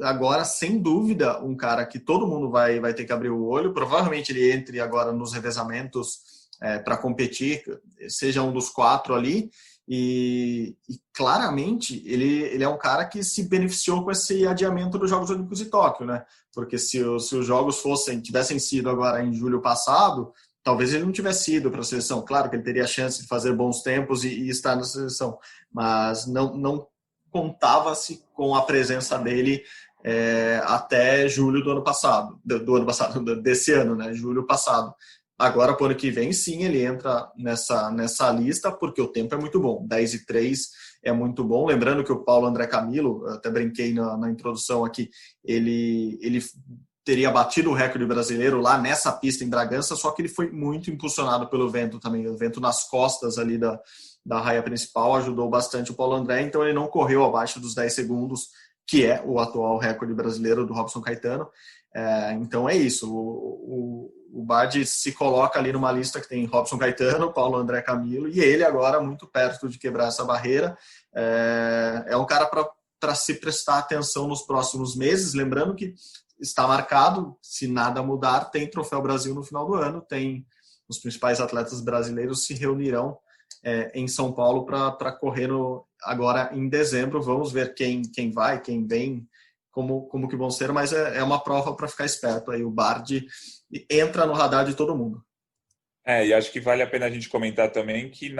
agora, sem dúvida, um cara que todo mundo vai ter que abrir o olho, provavelmente ele entre agora nos revezamentos para competir, seja um dos 4 ali, e claramente ele é um cara que se beneficiou com esse adiamento dos Jogos Olímpicos de Tóquio, né? Porque se os Jogos tivessem sido agora em julho passado, talvez ele não tivesse ido para a seleção. Claro que ele teria a chance de fazer bons tempos e estar na seleção, mas não contava-se com a presença dele até julho do ano passado, desse ano, né? Julho passado. Agora, para o ano que vem, sim, ele entra nessa lista, porque o tempo é muito bom. 10,03 é muito bom. Lembrando que o Paulo André Camilo, até brinquei na introdução aqui, ele teria batido o recorde brasileiro lá nessa pista em Bragança, só que ele foi muito impulsionado pelo vento também. O vento nas costas ali da raia principal ajudou bastante o Paulo André, então ele não correu abaixo dos 10 segundos, que é o atual recorde brasileiro do Robson Caetano. Então é isso, o Bardi se coloca ali numa lista que tem Robson Caetano, Paulo André Camilo, e ele agora muito perto de quebrar essa barreira. É um cara para se prestar atenção nos próximos meses, lembrando que está marcado, se nada mudar, tem Troféu Brasil no final do ano, tem os principais atletas brasileiros se reunirão em São Paulo para correr agora em dezembro. Vamos ver quem vai, quem vem, como que vão ser, mas é uma prova para ficar esperto. Aí o Bardi entra no radar de todo mundo. E acho que vale a pena a gente comentar também que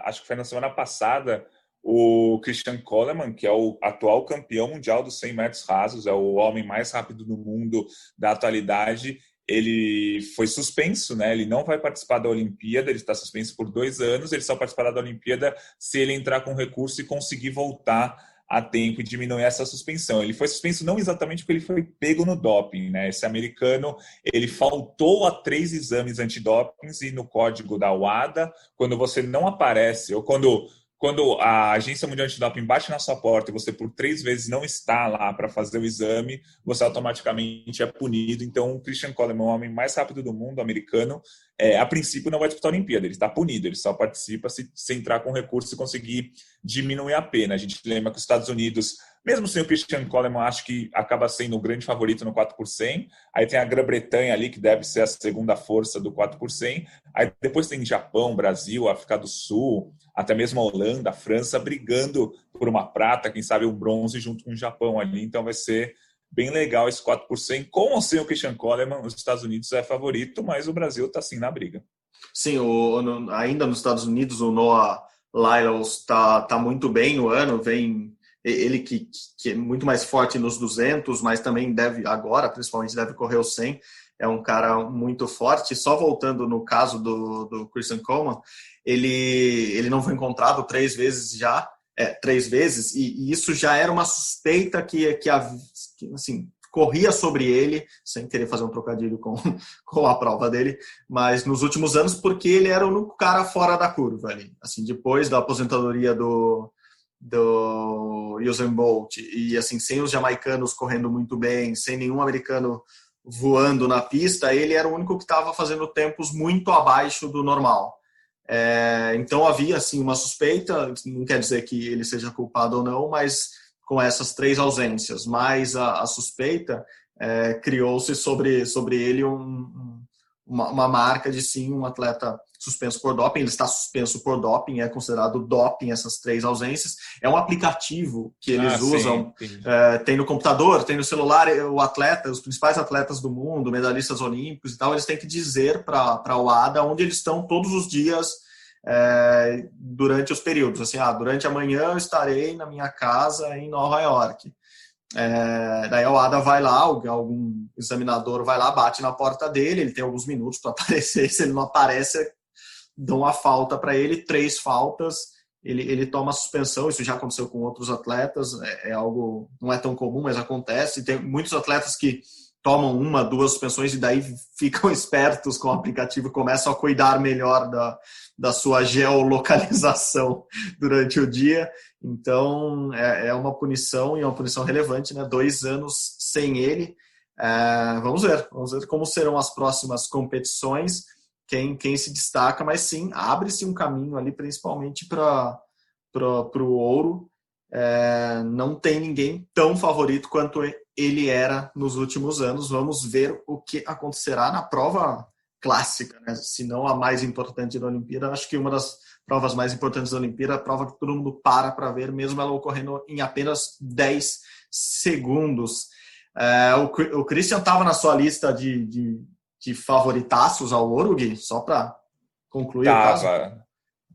acho que foi na semana passada, o Christian Coleman, que é o atual campeão mundial dos 100 metros rasos, é o homem mais rápido do mundo da atualidade, ele foi suspenso, né? Ele não vai participar da Olimpíada, ele está suspenso por 2 anos, ele só participará da Olimpíada se ele entrar com recurso e conseguir voltar a tempo e diminuir essa suspensão. Ele foi suspenso não exatamente porque ele foi pego no doping, né? Esse americano, ele faltou a 3 exames antidopings e no código da WADA, quando você não aparece, ou quando quando a Agência Mundial Antidoping bate na sua porta e você por 3 vezes não está lá para fazer o exame, você automaticamente é punido. Então, o Christian Coleman, o homem mais rápido do mundo, americano, a princípio não vai disputar a Olimpíada, ele está punido, ele só participa se entrar com recurso e conseguir diminuir a pena. A gente lembra que os Estados Unidos, mesmo sem o Christian Coleman, acho que acaba sendo o grande favorito no 4 por 100. Aí tem a Grã-Bretanha ali, que deve ser a segunda força do 4 por 100. Aí depois tem Japão, Brasil, África do Sul, até mesmo a Holanda, a França, brigando por uma prata, quem sabe um bronze junto com o Japão ali. Então vai ser bem legal esse 4 por 100. Com ou sem o Christian Coleman, os Estados Unidos é favorito, mas o Brasil está sim na briga. Sim, ainda nos Estados Unidos, o Noah Lyles está muito bem no ano, ele que é muito mais forte nos 200, mas também principalmente deve correr o 100, é um cara muito forte. Só voltando no caso do Christian Coleman, ele não foi encontrado 3 vezes já, 3 vezes, e isso já era uma suspeita que assim, corria sobre ele, sem querer fazer um trocadilho com a prova dele, mas nos últimos anos, porque ele era o único cara fora da curva ali. Assim, depois da aposentadoria do Usain Bolt, e assim, sem os jamaicanos correndo muito bem, sem nenhum americano voando na pista, ele era o único que estava fazendo tempos muito abaixo do normal. Então havia assim uma suspeita, não quer dizer que ele seja culpado ou não, mas com essas 3 ausências, mais a suspeita, criou-se sobre ele uma marca de sim um atleta suspenso por doping. Ele está suspenso por doping, é considerado doping essas 3 ausências. É um aplicativo que eles usam, tem no computador, tem no celular. Os principais atletas do mundo, medalhistas olímpicos e tal, eles têm que dizer para a WADA onde eles estão todos os dias durante os períodos. Assim, durante a manhã eu estarei na minha casa em Nova York. Daí a WADA vai lá, algum examinador vai lá, bate na porta dele, ele tem alguns minutos para aparecer. Se ele não aparece, dão uma falta para ele, 3 faltas, ele toma suspensão. Isso já aconteceu com outros atletas, algo, não é tão comum, mas acontece. Tem muitos atletas que tomam 1, 2 suspensões e daí ficam espertos com o aplicativo e começam a cuidar melhor da sua geolocalização durante o dia. Então, é uma punição, e é uma punição relevante, né? 2 anos sem ele. Vamos ver como serão as próximas competições, quem se destaca, mas sim, abre-se um caminho ali, principalmente para o ouro. Não tem ninguém tão favorito quanto ele era nos últimos anos. Vamos ver o que acontecerá na prova clássica, né? Se não a mais importante da Olimpíada. Acho que uma das provas mais importantes da Olimpíada, a prova que todo mundo para ver, mesmo ela ocorrendo em apenas 10 segundos. O Christian estava na sua lista de favoritaços ao ouro, Gui? Só para concluir o caso.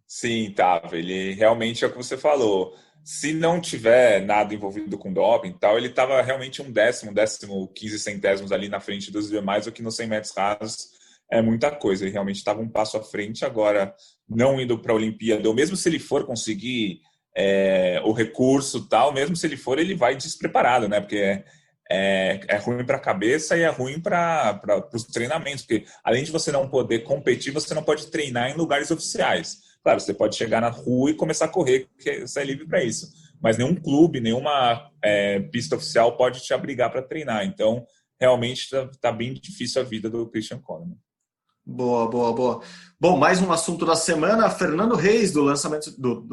Sim, tava. Ele realmente é o que você falou. Se não tiver nada envolvido com doping e tal, ele estava realmente 15 centésimos ali na frente dos demais, o que nos 100 metros rasos é muita coisa. Ele realmente estava um passo à frente. Agora, não indo para a Olimpíada, ou mesmo se ele for conseguir o recurso e tal, mesmo se ele for, ele vai despreparado, né? Porque é ruim para a cabeça e é ruim para os treinamentos, porque além de você não poder competir, você não pode treinar em lugares oficiais. Claro, você pode chegar na rua e começar a correr, porque você é livre para isso. Mas nenhum clube, nenhuma pista oficial pode te abrigar para treinar. Então, realmente está bem difícil a vida do Christian Coleman. Boa. Bom, mais um assunto da semana. Fernando Reis, do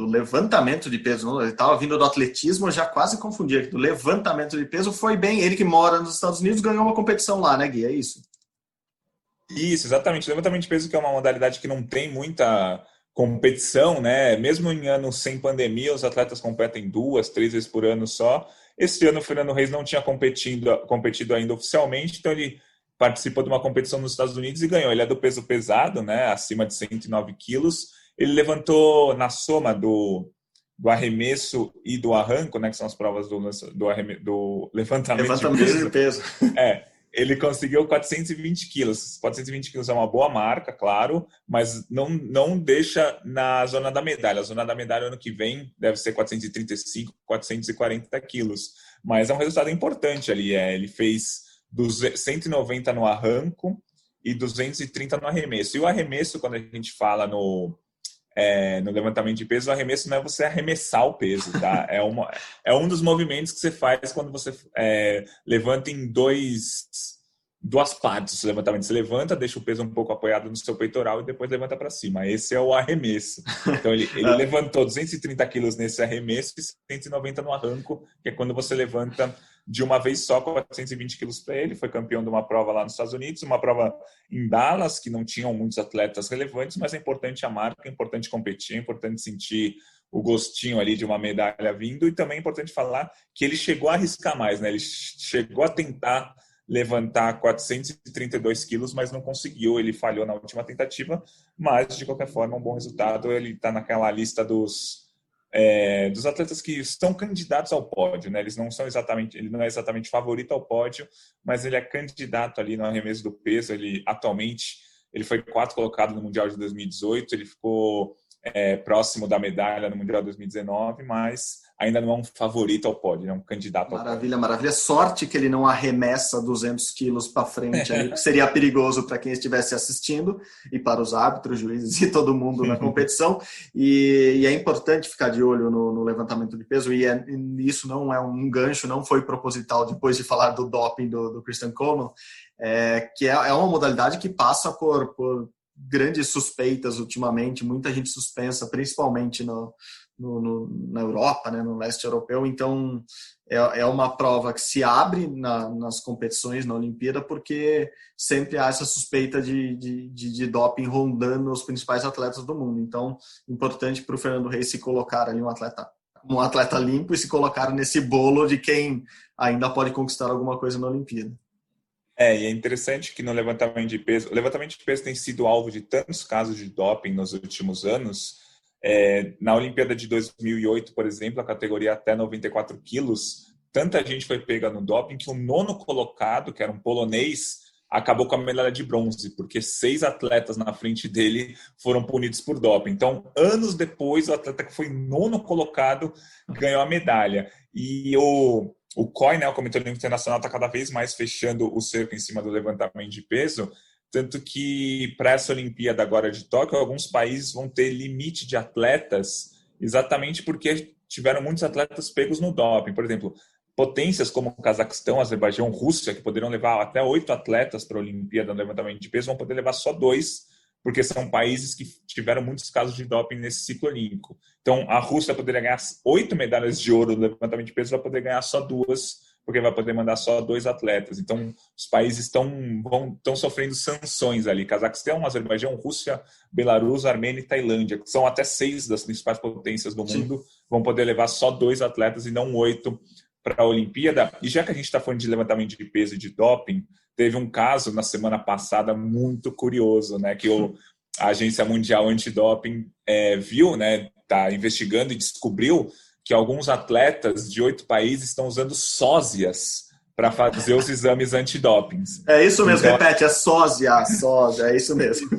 levantamento de peso. Ele estava vindo do atletismo, eu já quase confundi aqui. Do levantamento de peso, foi bem. Ele que mora nos Estados Unidos ganhou uma competição lá, né, Gui? É isso? Isso, exatamente. Levantamento de peso, que é uma modalidade que não tem muita competição, né? Mesmo em anos sem pandemia, os atletas competem 2, 3 vezes por ano só. Esse ano o Fernando Reis não tinha competido ainda oficialmente, então ele participou de uma competição nos Estados Unidos e ganhou. Ele é do peso pesado, né? Acima de 109 quilos. Ele levantou na soma do arremesso e do arranco, né? Que são as provas do levantamento de peso. Ele conseguiu 420 quilos. 420 quilos é uma boa marca, claro, mas não deixa na zona da medalha. A zona da medalha ano que vem deve ser 435, 440 quilos. Mas é um resultado importante ali. Ele fez 190 no arranco e 230 no arremesso. E o arremesso, quando a gente fala no levantamento de peso, o arremesso não é você arremessar o peso, tá? É um dos movimentos que você faz quando você levanta em duas partes do levantamento. Você levanta, deixa o peso um pouco apoiado no seu peitoral e depois levanta para cima. Esse é o arremesso. Então, ele levantou 230 quilos nesse arremesso e 190 no arranco, que é quando você levanta de uma vez só 420 quilos para ele. Foi campeão de uma prova lá nos Estados Unidos, uma prova em Dallas, que não tinham muitos atletas relevantes, mas é importante a marca, é importante competir, é importante sentir o gostinho ali de uma medalha vindo, e também é importante falar que ele chegou a arriscar mais, né? Ele chegou a tentar levantar 432 quilos, mas não conseguiu, ele falhou na última tentativa, mas de qualquer forma um bom resultado. Ele está naquela lista dos atletas que estão candidatos ao pódio, né? Ele não é exatamente favorito ao pódio, mas ele é candidato ali no arremesso do peso. Atualmente ele foi 4º colocado no Mundial de 2018, ele ficou próximo da medalha no Mundial de 2019, mas ainda não é um favorito ao pódio, é um candidato ao pódio. Maravilha, maravilha. Sorte que ele não arremessa 200 quilos para frente, aí, que seria perigoso para quem estivesse assistindo e para os árbitros, juízes e todo mundo na competição. E é importante ficar de olho no levantamento de peso, e isso não é um gancho, não foi proposital depois de falar do doping do Christian Coleman, que é uma modalidade que passa por grandes suspeitas ultimamente, muita gente suspensa, principalmente na Europa, né, no leste europeu. Então é uma prova que se abre nas competições, na Olimpíada, porque sempre há essa suspeita de doping rondando os principais atletas do mundo. Então, importante para o Fernando Reis se colocar ali um atleta limpo e se colocar nesse bolo de quem ainda pode conquistar alguma coisa na Olimpíada. E é interessante que no levantamento de peso, o levantamento de peso tem sido alvo de tantos casos de doping nos últimos anos. Na Olimpíada de 2008, por exemplo, a categoria até 94 quilos, tanta gente foi pega no doping que o 9º colocado, que era um polonês, acabou com a medalha de bronze, porque 6 atletas na frente dele foram punidos por doping. Então, anos depois, o atleta que foi 9º colocado ganhou a medalha. E o COI, né, o Comitê Olímpico Internacional, está cada vez mais fechando o cerco em cima do levantamento de peso, tanto que para essa Olimpíada agora de Tóquio, alguns países vão ter limite de atletas, exatamente porque tiveram muitos atletas pegos no doping. Por exemplo, potências como o Cazaquistão, Azerbaijão, Rússia, que poderiam levar até 8 atletas para a Olimpíada no levantamento de peso, vão poder levar só 2, porque são países que tiveram muitos casos de doping nesse ciclo olímpico. Então, a Rússia poderia ganhar 8 medalhas de ouro no levantamento de peso, vai poder ganhar só 2, porque vai poder mandar só 2 atletas. Então, os países estão sofrendo sanções ali. Cazaquistão, Azerbaijão, Rússia, Belarus, Armênia e Tailândia, que são até 6 das principais potências do mundo, vão poder levar só 2 atletas e não 8 para a Olimpíada. E já que a gente está falando de levantamento de peso e de doping, teve um caso na semana passada muito curioso, né, que a Agência Mundial Antidoping viu, né, está investigando e descobriu que alguns atletas de 8 países estão usando sósias para fazer os exames antidopings. É isso mesmo, então, repete, é sósia, é isso mesmo.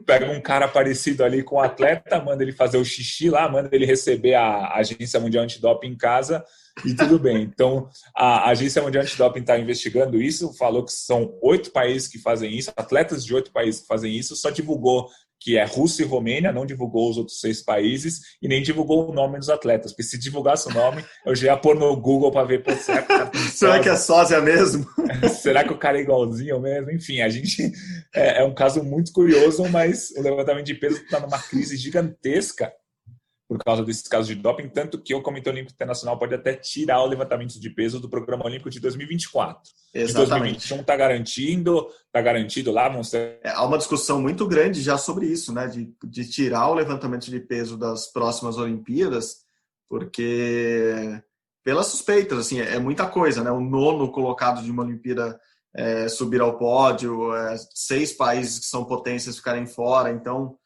Pega um cara parecido ali com o atleta, manda ele fazer o xixi lá, manda ele receber a Agência Mundial Antidoping em casa e tudo bem. Então, a Agência Mundial Antidoping está investigando isso, falou que são 8 países que fazem isso, atletas de 8 países que fazem isso, só divulgou que é Rússia e Romênia, não divulgou os outros 6 países e nem divulgou o nome dos atletas, porque se divulgasse o nome, eu já ia pôr no Google para ver, será que o cara tem sósia? Será que é sósia mesmo? Será que o cara é igualzinho mesmo? Enfim, a gente é um caso muito curioso, mas o levantamento de peso está numa crise gigantesca por causa desses casos de doping, tanto que o Comitê Olímpico Internacional pode até tirar o levantamento de peso do Programa Olímpico de 2024. Exatamente. De 2021 está garantido lá. Há uma discussão muito grande já sobre isso, né, de tirar o levantamento de peso das próximas Olimpíadas, porque pelas suspeitas, assim, é muita coisa, né, o 9º colocado de uma Olimpíada subir ao pódio, 6 países que são potências ficarem fora, então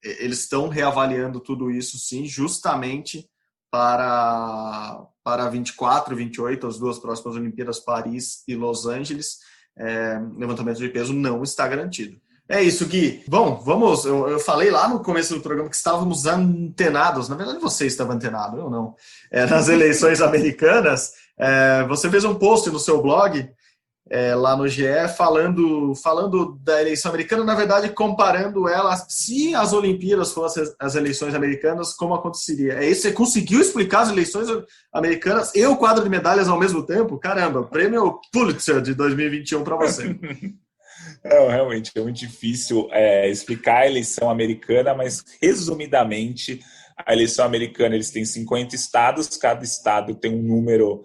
eles estão reavaliando tudo isso, sim, justamente para 24, 28, as 2 próximas Olimpíadas, Paris e Los Angeles. Levantamento de peso não está garantido. É isso, Gui. Bom, vamos. Eu falei lá no começo do programa que estávamos antenados. Na verdade, você estava antenado, eu não. Nas eleições americanas. Você fez um post no seu blog lá no GE, falando da eleição americana, na verdade, comparando ela, se as Olimpíadas fossem as eleições americanas, como aconteceria? É isso? Você conseguiu explicar as eleições americanas e o quadro de medalhas ao mesmo tempo? Caramba, prêmio Pulitzer de 2021 para você. Realmente, é muito difícil explicar a eleição americana, mas, resumidamente, a eleição americana, eles têm 50 estados, cada estado tem um número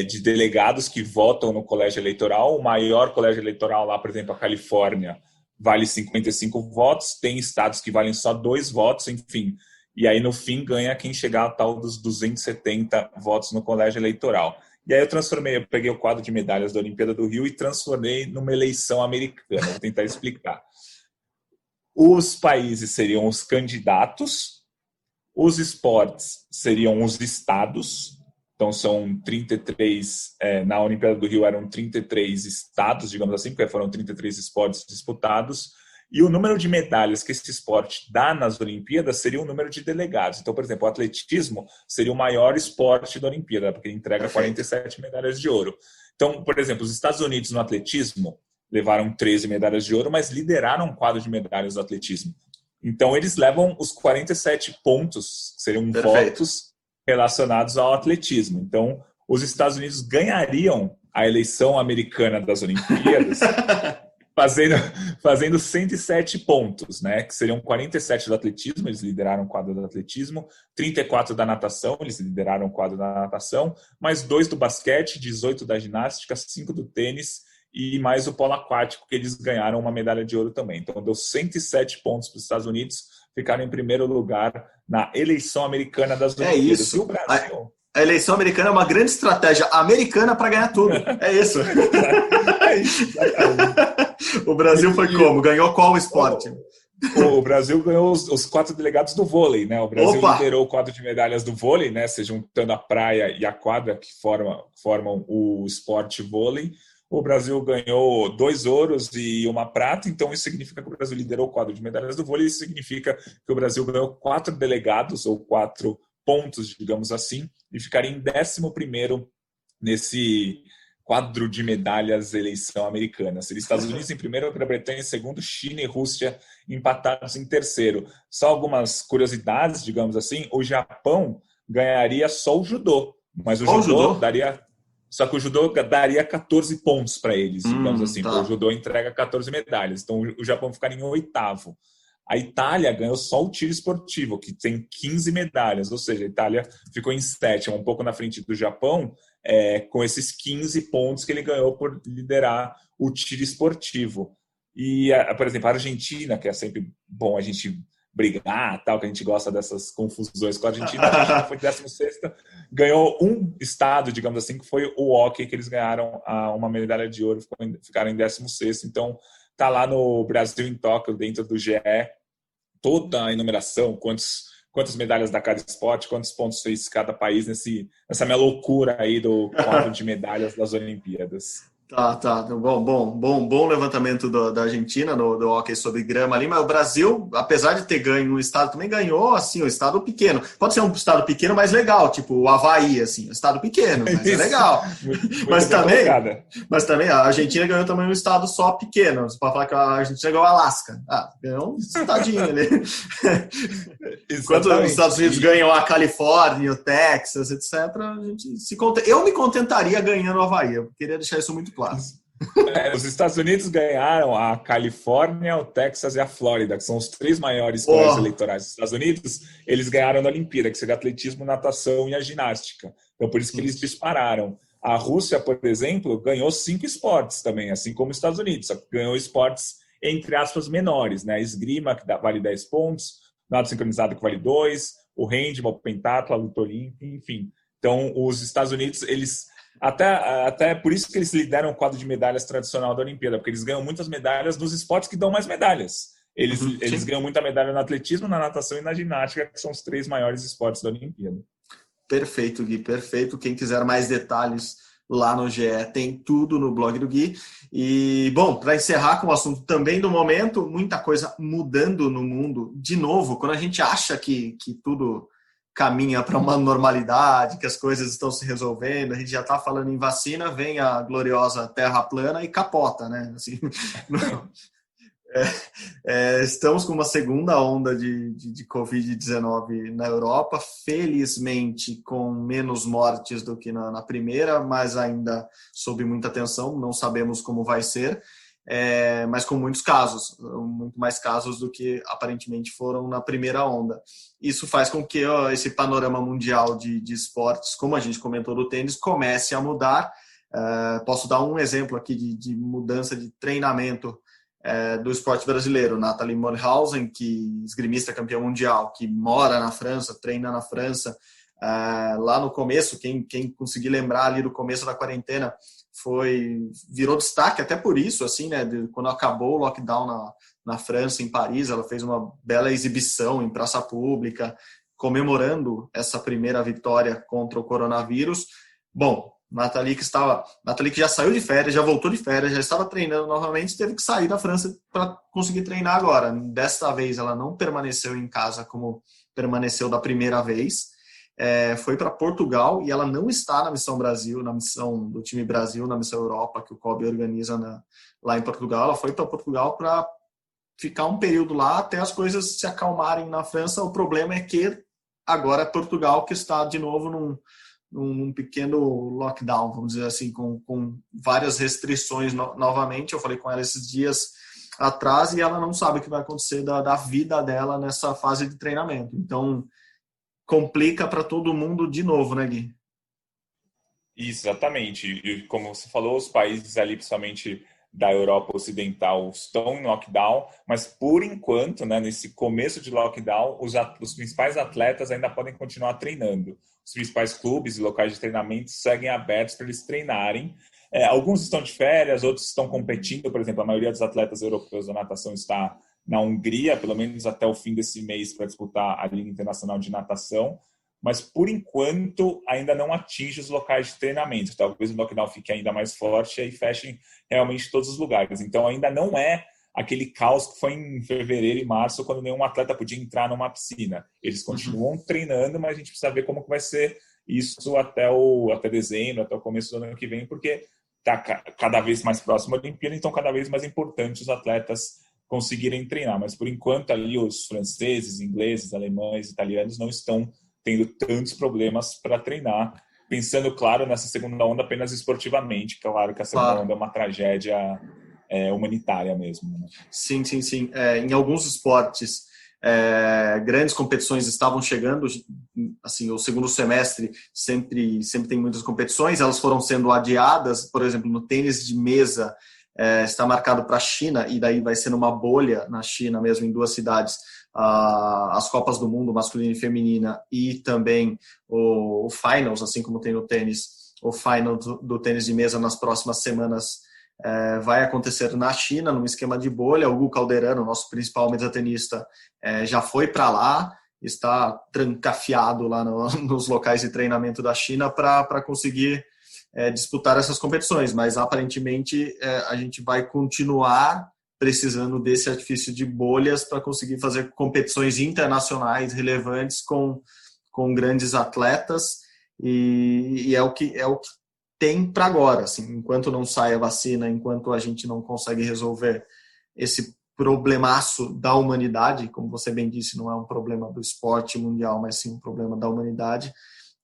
de delegados que votam no colégio eleitoral. O maior colégio eleitoral lá, por exemplo, a Califórnia, vale 55 votos, tem estados que valem só 2 votos, enfim. E aí, no fim, ganha quem chegar a tal dos 270 votos no colégio eleitoral. E aí eu peguei o quadro de medalhas da Olimpíada do Rio e transformei numa eleição americana. Vou tentar explicar. Os países seriam os candidatos, os esportes seriam os estados. Então, são 33, na Olimpíada do Rio eram 33 estados, digamos assim, porque foram 33 esportes disputados. E o número de medalhas que esse esporte dá nas Olimpíadas seria o número de delegados. Então, por exemplo, o atletismo seria o maior esporte da Olimpíada, porque entrega 47 medalhas de ouro. Então, por exemplo, os Estados Unidos no atletismo levaram 13 medalhas de ouro, mas lideraram um quadro de medalhas do atletismo. Então, eles levam os 47 pontos, que seriam votos relacionados ao atletismo. Então, os Estados Unidos ganhariam a eleição americana das Olimpíadas fazendo 107 pontos, né? Que seriam 47 do atletismo, eles lideraram o quadro do atletismo, 34 da natação, eles lideraram o quadro da natação, mais 2 do basquete, 18 da ginástica, 5 do tênis e mais o polo aquático, que eles ganharam uma medalha de ouro também. Então, deu 107 pontos para os Estados Unidos, ficaram em primeiro lugar na eleição americana das Olimpíadas. É isso. E o Brasil... A eleição americana é uma grande estratégia americana para ganhar tudo. É isso. É isso. O Brasil foi como? Ganhou qual esporte? O Brasil ganhou os 4 delegados do vôlei, né? O Brasil liderou o quadro de medalhas do vôlei, né? Se juntando a praia e a quadra, que formam o esporte vôlei. O Brasil ganhou 2 ouros e 1 prata, então isso significa que o Brasil liderou o quadro de medalhas do vôlei, isso significa que o Brasil ganhou 4 delegados, ou 4 pontos, digamos assim, e ficaria em 11º nesse quadro de medalhas eleição americana. Seria Estados Unidos em primeiro, Grã-Bretanha em segundo, China e Rússia empatados em terceiro. Só algumas curiosidades, digamos assim, o Japão ganharia só o judô, mas o judô daria... Só que o judô daria 14 pontos para eles, digamos assim, porque o judô entrega 14 medalhas. Então o Japão ficaria em 8º. A Itália ganhou só o tiro esportivo, que tem 15 medalhas, ou seja, a Itália ficou em 7º, um pouco na frente do Japão, com esses 15 pontos que ele ganhou por liderar o tiro esportivo. E, por exemplo, a Argentina, que é sempre bom a gente brigar, tal, que a gente gosta dessas confusões com a Argentina foi 16ª, ganhou um estado, digamos assim, que foi o hóquei, que eles ganharam uma medalha de ouro, ficaram em 16º. Então, tá lá no Brasil em Tóquio, dentro do GE, toda a enumeração, quantas medalhas dá cada esporte, quantos pontos fez cada país nessa minha loucura aí do quadro de medalhas das Olimpíadas. Tá. Bom levantamento da Argentina do hóquei sobre grama ali, mas o Brasil, apesar de ter ganho um estado, também ganhou, assim, um estado pequeno. Pode ser um estado pequeno, mas legal, tipo o Havaí, assim, um estado pequeno, mas é legal. muito mas também a Argentina ganhou também um estado só pequeno. Você pode falar que a Argentina ganhou o Alasca. Ganhou um estadinho ali. Enquanto os Estados Unidos ganham a Califórnia, o Texas, etc., a gente eu me contentaria ganhando o Havaí. Eu queria deixar isso muito claro. Os Estados Unidos ganharam a Califórnia, o Texas e a Flórida, que são os 3 maiores colégios eleitorais dos Estados Unidos. Eles ganharam na Olimpíada, que seria atletismo, natação e a ginástica. Então, por isso que eles dispararam. A Rússia, por exemplo, ganhou 5 esportes também, assim como os Estados Unidos. Só que ganhou esportes, entre aspas, menores, né? Esgrima, que vale 10 pontos, nado sincronizado, que vale 2, o handball, o pentatlo, a luta olímpica, enfim. Então, os Estados Unidos, eles... Até por isso que eles lideram o quadro de medalhas tradicional da Olimpíada, porque eles ganham muitas medalhas nos esportes que dão mais medalhas. Eles ganham muita medalha no atletismo, na natação e na ginástica, que são os 3 maiores esportes da Olimpíada. Perfeito, Gui, perfeito. Quem quiser mais detalhes lá no GE tem tudo no blog do Gui. E, bom, para encerrar com o assunto também do momento, muita coisa mudando no mundo. De novo, quando a gente acha que tudo caminha para uma normalidade, que as coisas estão se resolvendo, a gente já está falando em vacina, vem a gloriosa terra plana e capota, né? Assim, estamos com uma segunda onda de Covid-19 na Europa, felizmente com menos mortes do que na primeira, mas ainda sob muita tensão, não sabemos como vai ser, mas com muitos casos, muito mais casos do que aparentemente foram na primeira onda. Isso faz com que esse panorama mundial de esportes, como a gente comentou do tênis, comece a mudar. Posso dar um exemplo aqui de mudança de treinamento do esporte brasileiro. Nathalie Morhausen, que esgrimista campeã mundial, que mora na França, treina na França, lá no começo, quem conseguir lembrar ali do começo da quarentena, virou destaque até por isso, assim, né? Quando acabou o lockdown na França, em Paris, ela fez uma bela exibição em praça pública, comemorando essa primeira vitória contra o coronavírus. Bom, Nathalie que já saiu de férias, já voltou de férias, já estava treinando novamente, teve que sair da França para conseguir treinar agora. Desta vez ela não permaneceu em casa como permaneceu da primeira vez, foi para Portugal e ela não está na Missão Brasil, na missão do time Brasil, na Missão Europa, que o COB organiza lá em Portugal. Ela foi para Portugal para ficar um período lá até as coisas se acalmarem na França. O problema é que agora é Portugal que está de novo num pequeno lockdown, vamos dizer assim, com várias restrições novamente. Eu falei com ela esses dias atrás e ela não sabe o que vai acontecer da vida dela nessa fase de treinamento. Então, complica para todo mundo de novo, né, Gui? Isso, exatamente. E como você falou, os países ali, principalmente da Europa Ocidental, estão em lockdown, mas por enquanto, né, nesse começo de lockdown, os principais atletas ainda podem continuar treinando. Os principais clubes e locais de treinamento seguem abertos para eles treinarem. Alguns estão de férias, outros estão competindo. Por exemplo, a maioria dos atletas europeus da natação está na Hungria, pelo menos até o fim desse mês, para disputar a Liga Internacional de Natação. Mas, por enquanto, ainda não atinge os locais de treinamento. Talvez o lockdown fique ainda mais forte e aí fechem realmente todos os lugares. Então, ainda não é aquele caos que foi em fevereiro e março, quando nenhum atleta podia entrar numa piscina. Eles continuam treinando, mas a gente precisa ver como que vai ser isso até dezembro, até o começo do ano que vem, porque está cada vez mais próximo da Olimpíada, então cada vez mais importante os atletas conseguirem treinar. Mas, por enquanto, ali os franceses, ingleses, alemães, italianos não estão tendo tantos problemas para treinar, pensando, claro, nessa segunda onda apenas esportivamente. Claro que a segunda onda é uma tragédia humanitária mesmo. Né? Sim. Em alguns esportes, grandes competições estavam chegando, assim, o segundo semestre sempre tem muitas competições, elas foram sendo adiadas. Por exemplo, no tênis de mesa, está marcado para a China, e daí vai ser numa bolha na China mesmo, em 2 cidades, as Copas do Mundo masculina e feminina, e também o Finals, assim como tem no tênis, o Final do tênis de mesa nas próximas semanas vai acontecer na China, num esquema de bolha. O Hugo Calderano, nosso principal mesatenista, já foi para lá, está trancafiado lá nos locais de treinamento da China para conseguir disputar essas competições, mas aparentemente a gente vai continuar precisando desse artifício de bolhas para conseguir fazer competições internacionais relevantes com grandes atletas, e é o que tem para agora, assim, enquanto não sai a vacina, enquanto a gente não consegue resolver esse problemaço da humanidade, como você bem disse, não é um problema do esporte mundial, mas sim um problema da humanidade.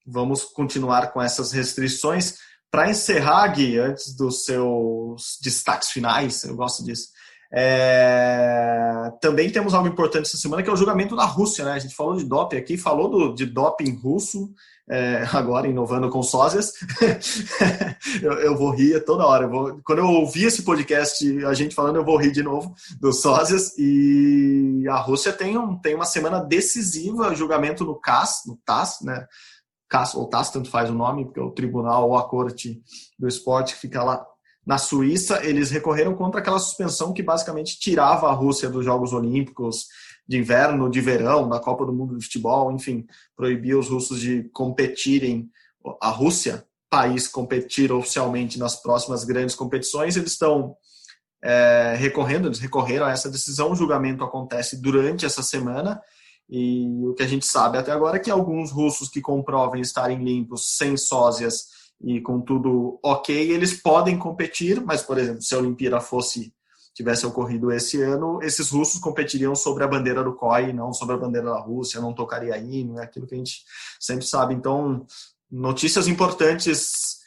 Vamos continuar com essas restrições. Para encerrar, Gui, antes dos seus destaques finais, eu gosto disso, também temos algo importante essa semana, que é o julgamento da Rússia, né? A gente falou de doping aqui, falou de doping russo, agora inovando com sósias. eu vou rir toda hora. Quando eu ouvir esse podcast, a gente falando, eu vou rir de novo dos sósias. E a Rússia tem uma semana decisiva, julgamento no TASS, né? CAS ou TASS, tanto faz o nome, porque é o tribunal ou a corte do esporte que fica lá na Suíça. Eles recorreram contra aquela suspensão que basicamente tirava a Rússia dos Jogos Olímpicos de inverno, de verão, da Copa do Mundo de futebol, enfim, proibia os russos de competirem, a Rússia, país, competir oficialmente nas próximas grandes competições. Eles estão eles recorreram a essa decisão. O julgamento acontece durante essa semana E o que a gente sabe até agora é que alguns russos que comprovem estarem limpos, sem sósias e com tudo ok, eles podem competir, mas, por exemplo, se a Olimpíada tivesse ocorrido esse ano, esses russos competiriam sobre a bandeira do COI, não sobre a bandeira da Rússia, não tocaria hino, é aquilo que a gente sempre sabe. Então, notícias importantes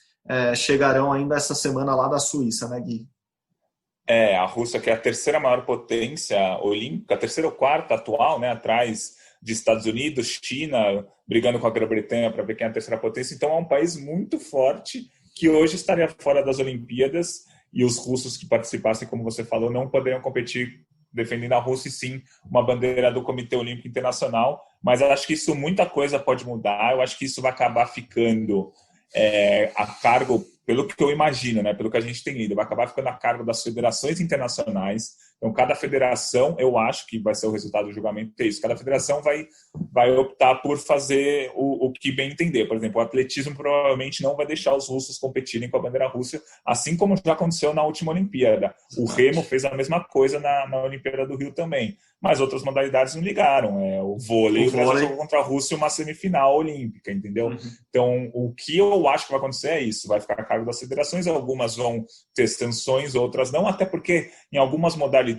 chegarão ainda essa semana lá da Suíça, né, Gui? A Rússia, que é a terceira maior potência olímpica, a terceira ou quarta atual, né, atrás de Estados Unidos, China, brigando com a Grã-Bretanha para ver quem é a terceira potência. Então, é um país muito forte que hoje estaria fora das Olimpíadas, e os russos que participassem, como você falou, não poderiam competir defendendo a Rússia, e sim uma bandeira do Comitê Olímpico Internacional. Mas eu acho que isso, muita coisa pode mudar. Eu acho que isso vai acabar ficando a cargo, pelo que eu imagino, né, pelo que a gente tem lido, vai acabar ficando a cargo das federações internacionais. Então, cada federação, eu acho que vai ser o resultado do julgamento ter isso. Cada federação vai optar por fazer o que bem entender. Por exemplo, o atletismo provavelmente não vai deixar os russos competirem com a bandeira russa, assim como já aconteceu na última Olimpíada. O remo fez a mesma coisa na Olimpíada do Rio também. Mas outras modalidades não ligaram. O vôlei, o Brasil jogou contra a Rússia uma semifinal olímpica, entendeu? Uhum. Então, o que eu acho que vai acontecer é isso. Vai ficar a cargo das federações, algumas vão ter sanções, outras não, até porque em algumas modalidades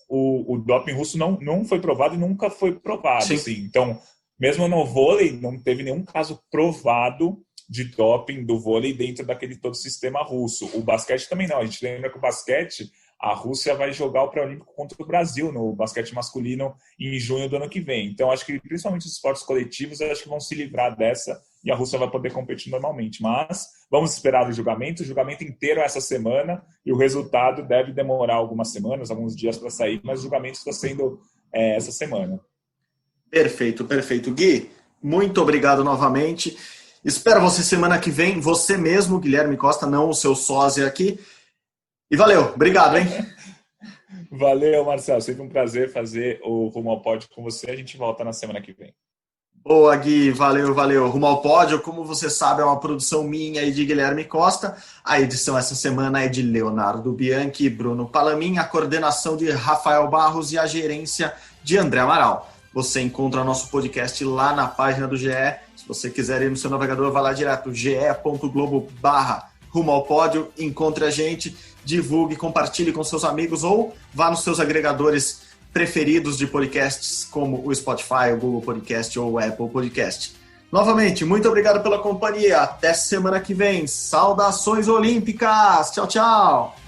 o doping russo não foi provado e nunca foi provado. Assim. Então, mesmo no vôlei, não teve nenhum caso provado de doping do vôlei dentro daquele todo sistema russo. O basquete também não. A gente lembra que o basquete, a Rússia vai jogar o pré-olímpico contra o Brasil no basquete masculino em junho do ano que vem. Então, acho que principalmente os esportes coletivos, acho que vão se livrar dessa e a Rússia vai poder competir normalmente. Mas vamos esperar o julgamento inteiro essa semana, e o resultado deve demorar algumas semanas, alguns dias para sair, mas o julgamento está sendo essa semana. Perfeito. Gui, muito obrigado novamente. Espero você semana que vem, você mesmo, Guilherme Costa, não o seu sósia aqui. E valeu, obrigado, hein? Valeu, Marcelo. Sempre um prazer fazer o Rumo ao Pódio com você. A gente volta na semana que vem. Boa, Gui. Valeu. Rumo ao Pódio, como você sabe, é uma produção minha e de Guilherme Costa. A edição essa semana é de Leonardo Bianchi e Bruno Palamin, a coordenação de Rafael Barros e a gerência de André Amaral. Você encontra nosso podcast lá na página do GE. Se você quiser ir no seu navegador, vai lá direto, ge.globo/Rumo ao Pódio, encontre a gente, divulgue, compartilhe com seus amigos ou vá nos seus agregadores preferidos de podcasts, como o Spotify, o Google Podcast ou o Apple Podcast. Novamente, muito obrigado pela companhia. Até semana que vem. Saudações olímpicas. Tchau, tchau.